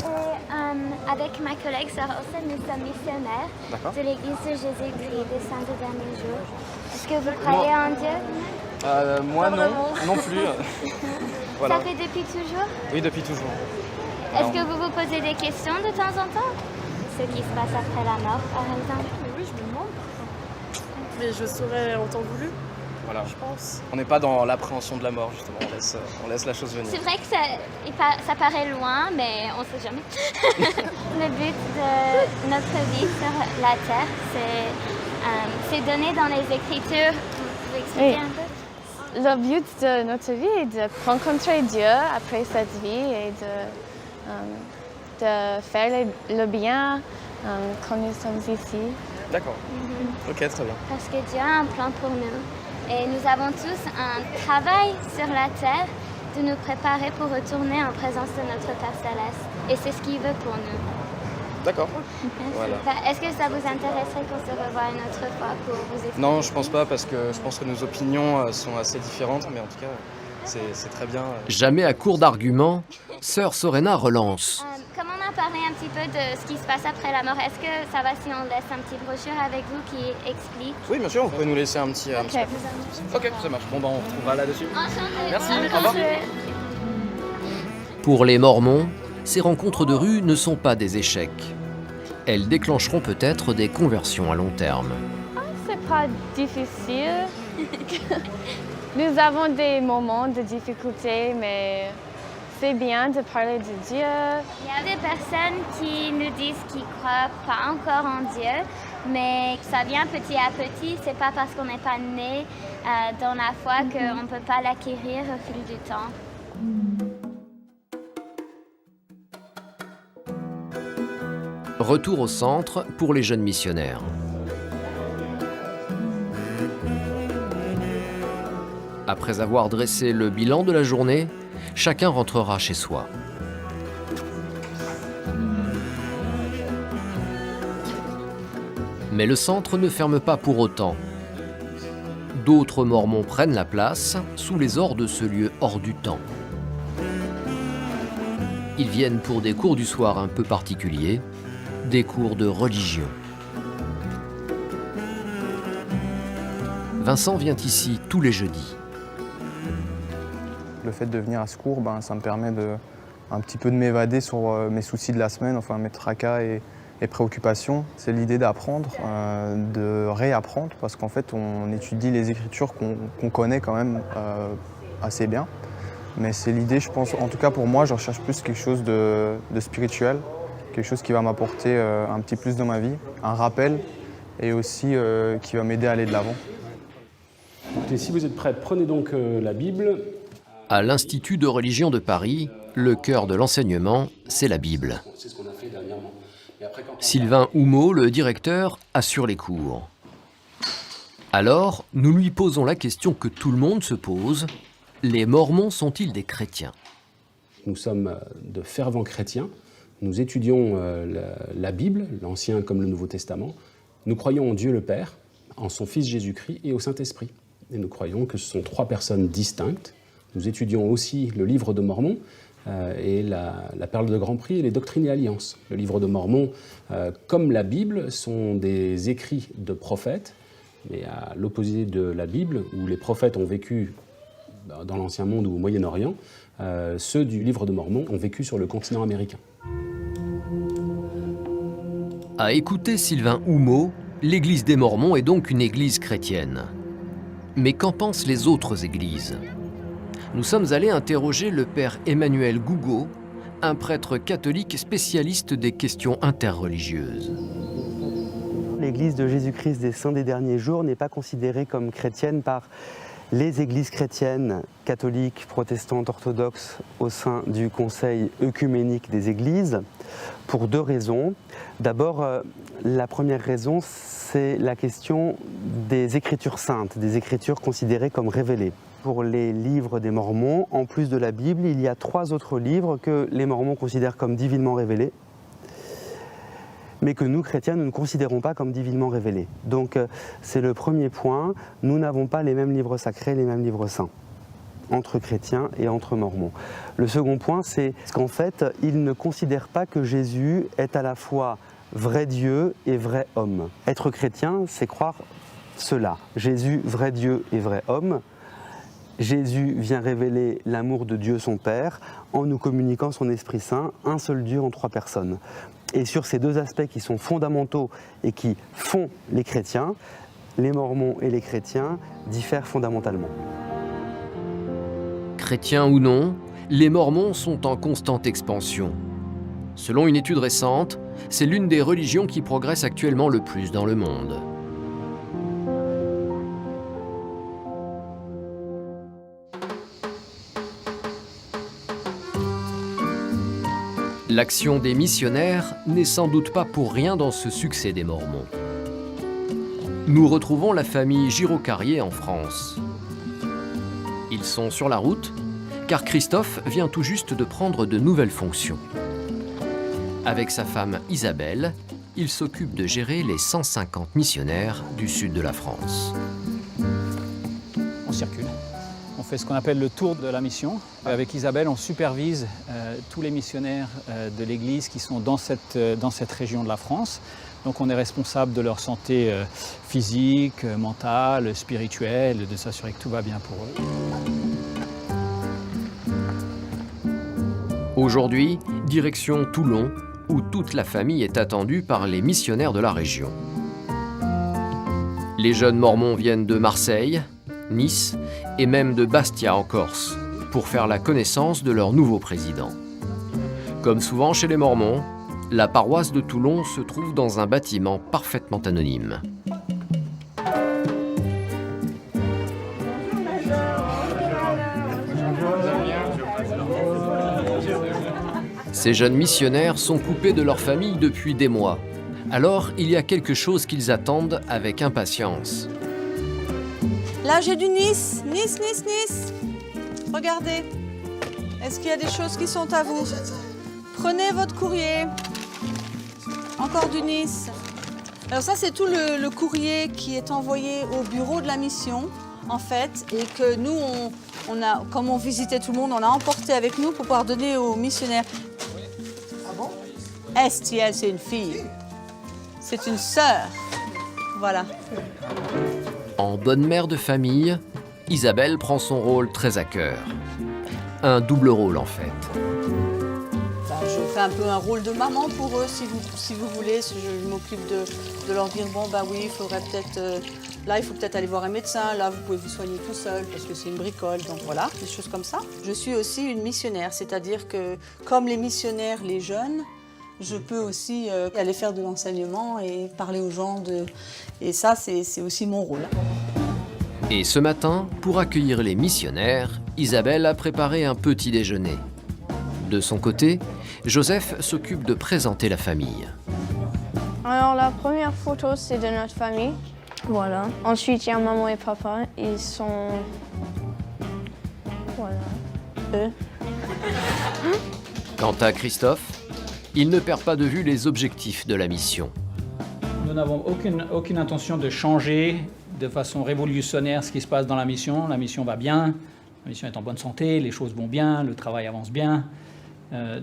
et avec ma collègue Sœur Olsen, nous sommes missionnaires de l'Église de Jésus-Christ des Saints des Derniers Jours. Est-ce que vous croyez en Dieu? Moi non plus. Voilà. Ça fait depuis toujours? Oui, depuis toujours. Est-ce que vous vous posez des questions de temps en temps? Ce qui se passe après la mort, par exemple? Oui, je me demande. Mais je saurais en temps voulu. Voilà. Je pense. On n'est pas dans l'appréhension de la mort, justement. On laisse la chose venir. C'est vrai que ça paraît loin, mais on ne sait jamais. Le but de notre vie sur la Terre, c'est donné dans les Écritures. Vous pouvez expliquer un peu? Le but de notre vie est de rencontrer Dieu après cette vie et de faire le bien quand nous sommes ici. D'accord. Ok, très bien. Parce que Dieu a un plan pour nous. Et nous avons tous un travail sur la terre de nous préparer pour retourner en présence de notre Père Céleste. Et c'est ce qu'il veut pour nous. D'accord. Voilà. Est-ce que ça vous intéresserait qu'on se revoie une autre fois pour vous expliquer? Non, je pense pas, parce que je pense que nos opinions sont assez différentes, mais en tout cas, c'est très bien. Jamais à court d'arguments, sœur Sorena relance. Comme on a parlé un petit peu de ce qui se passe après la mort, est-ce que ça va si on laisse un petit brochure avec vous qui explique? Oui, bien sûr, vous pouvez nous laisser un petit... Ok, ça marche. Bon, ben, on retrouvera là-dessus. Merci, au revoir. Pour les Mormons, ces rencontres de rue ne sont pas des échecs. Elles déclencheront peut-être des conversions à long terme. C'est pas difficile. Nous avons des moments de difficulté, mais c'est bien de parler de Dieu. Il y a des personnes qui nous disent qu'ils ne croient pas encore en Dieu, mais ça vient petit à petit. C'est pas parce qu'on n'est pas né dans la foi qu'on ne peut pas l'acquérir au fil du temps. Retour au centre pour les jeunes missionnaires. Après avoir dressé le bilan de la journée, chacun rentrera chez soi. Mais le centre ne ferme pas pour autant. D'autres mormons prennent la place sous les ors de ce lieu hors du temps. Ils viennent pour des cours du soir un peu particuliers, des cours de religion. Vincent vient ici tous les jeudis. Le fait de venir à ce cours, ça me permet un petit peu de m'évader sur mes soucis de la semaine, enfin mes tracas et préoccupations. C'est l'idée d'apprendre, de réapprendre, parce qu'en fait on étudie les écritures qu'on connaît quand même assez bien. Mais c'est l'idée, je pense, en tout cas pour moi, je recherche plus quelque chose de spirituel, quelque chose qui va m'apporter un petit plus dans ma vie, un rappel et aussi qui va m'aider à aller de l'avant. Et si vous êtes prêts, prenez donc la Bible. À l'Institut de religion de Paris, le cœur de l'enseignement, c'est la Bible. C'est ce qu'on a fait dernièrement. Sylvain Houmeau, le directeur, assure les cours. Alors, nous lui posons la question que tout le monde se pose. Les Mormons sont-ils des chrétiens? Nous sommes de fervents chrétiens. Nous étudions la Bible, l'Ancien comme le Nouveau Testament. Nous croyons en Dieu le Père, en son Fils Jésus-Christ et au Saint-Esprit. Et nous croyons que ce sont trois personnes distinctes. Nous étudions aussi le livre de Mormon et la perle de Grand Prix et les doctrines et alliances. Le livre de Mormon, comme la Bible, sont des écrits de prophètes, mais à l'opposé de la Bible, où les prophètes ont vécu dans l'Ancien Monde ou au Moyen-Orient, ceux du livre de Mormon ont vécu sur le continent américain. À écouter Sylvain Houmeau, l'Église des Mormons est donc une église chrétienne. Mais qu'en pensent les autres églises? Nous sommes allés interroger le père Emmanuel Gougaud, un prêtre catholique spécialiste des questions interreligieuses. L'Église de Jésus-Christ des Saints des Derniers Jours n'est pas considérée comme chrétienne par les églises chrétiennes, catholiques, protestantes, orthodoxes au sein du Conseil œcuménique des églises, pour deux raisons. D'abord, la première raison, c'est la question des Écritures saintes, des Écritures considérées comme révélées. Pour les livres des Mormons, en plus de la Bible, il y a trois autres livres que les Mormons considèrent comme divinement révélés, mais que nous, chrétiens, nous ne considérons pas comme divinement révélés. Donc c'est le premier point, nous n'avons pas les mêmes livres sacrés, les mêmes livres saints, entre chrétiens et entre mormons. Le second point, c'est qu'en fait, ils ne considèrent pas que Jésus est à la fois vrai Dieu et vrai homme. Être chrétien, c'est croire cela. Jésus, vrai Dieu et vrai homme. Jésus vient révéler l'amour de Dieu son Père en nous communiquant son Esprit Saint, un seul Dieu en trois personnes. Et sur ces deux aspects qui sont fondamentaux et qui font les chrétiens, les Mormons et les chrétiens diffèrent fondamentalement. Chrétiens ou non, les Mormons sont en constante expansion. Selon une étude récente, c'est l'une des religions qui progresse actuellement le plus dans le monde. L'action des missionnaires n'est sans doute pas pour rien dans ce succès des Mormons. Nous retrouvons la famille Giraud-Carrier en France. Ils sont sur la route, car Christophe vient tout juste de prendre de nouvelles fonctions. Avec sa femme Isabelle, il s'occupe de gérer les 150 missionnaires du sud de la France. On circule. On fait ce qu'on appelle le tour de la mission. Avec Isabelle, on supervise tous les missionnaires de l'Église qui sont dans cette région de la France. Donc on est responsable de leur santé physique, mentale, spirituelle, de s'assurer que tout va bien pour eux. Aujourd'hui, direction Toulon, où toute la famille est attendue par les missionnaires de la région. Les jeunes Mormons viennent de Marseille, Nice et même de Bastia en Corse, pour faire la connaissance de leur nouveau président. Comme souvent chez les Mormons, la paroisse de Toulon se trouve dans un bâtiment parfaitement anonyme. Ces jeunes missionnaires sont coupés de leur famille depuis des mois. Alors, il y a quelque chose qu'ils attendent avec impatience. Là, j'ai du Nice. Nice, Nice, Nice. Regardez. Est-ce qu'il y a des choses qui sont à vous? Prenez votre courrier. Encore du Nice. Alors ça, c'est tout le courrier qui est envoyé au bureau de la mission, en fait, et que nous, comme on visitait tout le monde, on a emporté avec nous pour pouvoir donner aux missionnaires. Ah bon? Estiel, c'est une fille. C'est une sœur. Voilà. En bonne mère de famille, Isabelle prend son rôle très à cœur. Un double rôle, en fait. Je fais un peu un rôle de maman pour eux, si vous voulez. Je m'occupe de leur dire, bon, bah oui, il faudrait peut-être... là, il faut peut-être aller voir un médecin. Là, vous pouvez vous soigner tout seul parce que c'est une bricole. Donc voilà, des choses comme ça. Je suis aussi une missionnaire, c'est-à-dire que, comme les missionnaires, les jeunes, je peux aussi aller faire de l'enseignement et parler aux gens. Et ça, c'est aussi mon rôle. Et ce matin, pour accueillir les missionnaires, Isabelle a préparé un petit déjeuner. De son côté, Joseph s'occupe de présenter la famille. Alors la première photo, c'est de notre famille. Voilà. Ensuite, il y a maman et papa. Ils sont... Voilà. Eux. Quant à Christophe, il ne perd pas de vue les objectifs de la mission. Nous n'avons aucune intention de changer de façon révolutionnaire ce qui se passe dans la mission. La mission va bien, la mission est en bonne santé, les choses vont bien, le travail avance bien.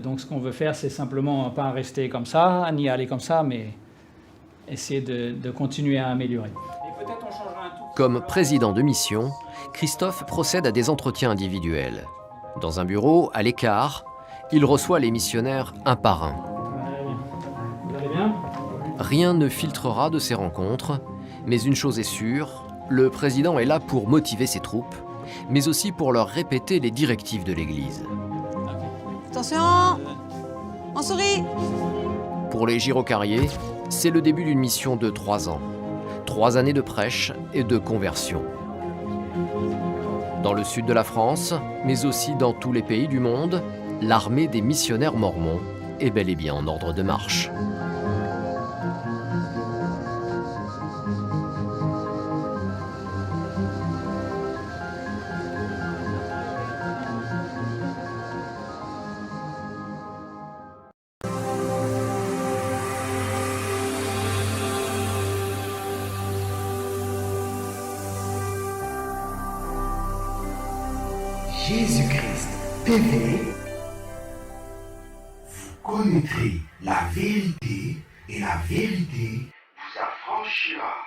Donc ce qu'on veut faire, c'est simplement pas rester comme ça, ni aller comme ça, mais essayer de continuer à améliorer. Comme président de mission, Christophe procède à des entretiens individuels. Dans un bureau, à l'écart, il reçoit les missionnaires un par un. Vous allez bien ? Rien ne filtrera de ces rencontres, mais une chose est sûre, le président est là pour motiver ses troupes, mais aussi pour leur répéter les directives de l'Église. Attention, on sourit. Pour les gyrocarriers, c'est le début d'une mission de 3 ans. 3 années de prêche et de conversion. Dans le sud de la France, mais aussi dans tous les pays du monde, l'armée des missionnaires mormons est bel et bien en ordre de marche. Jésus-Christ TV, vous connaîtrez la vérité et la vérité vous affranchira.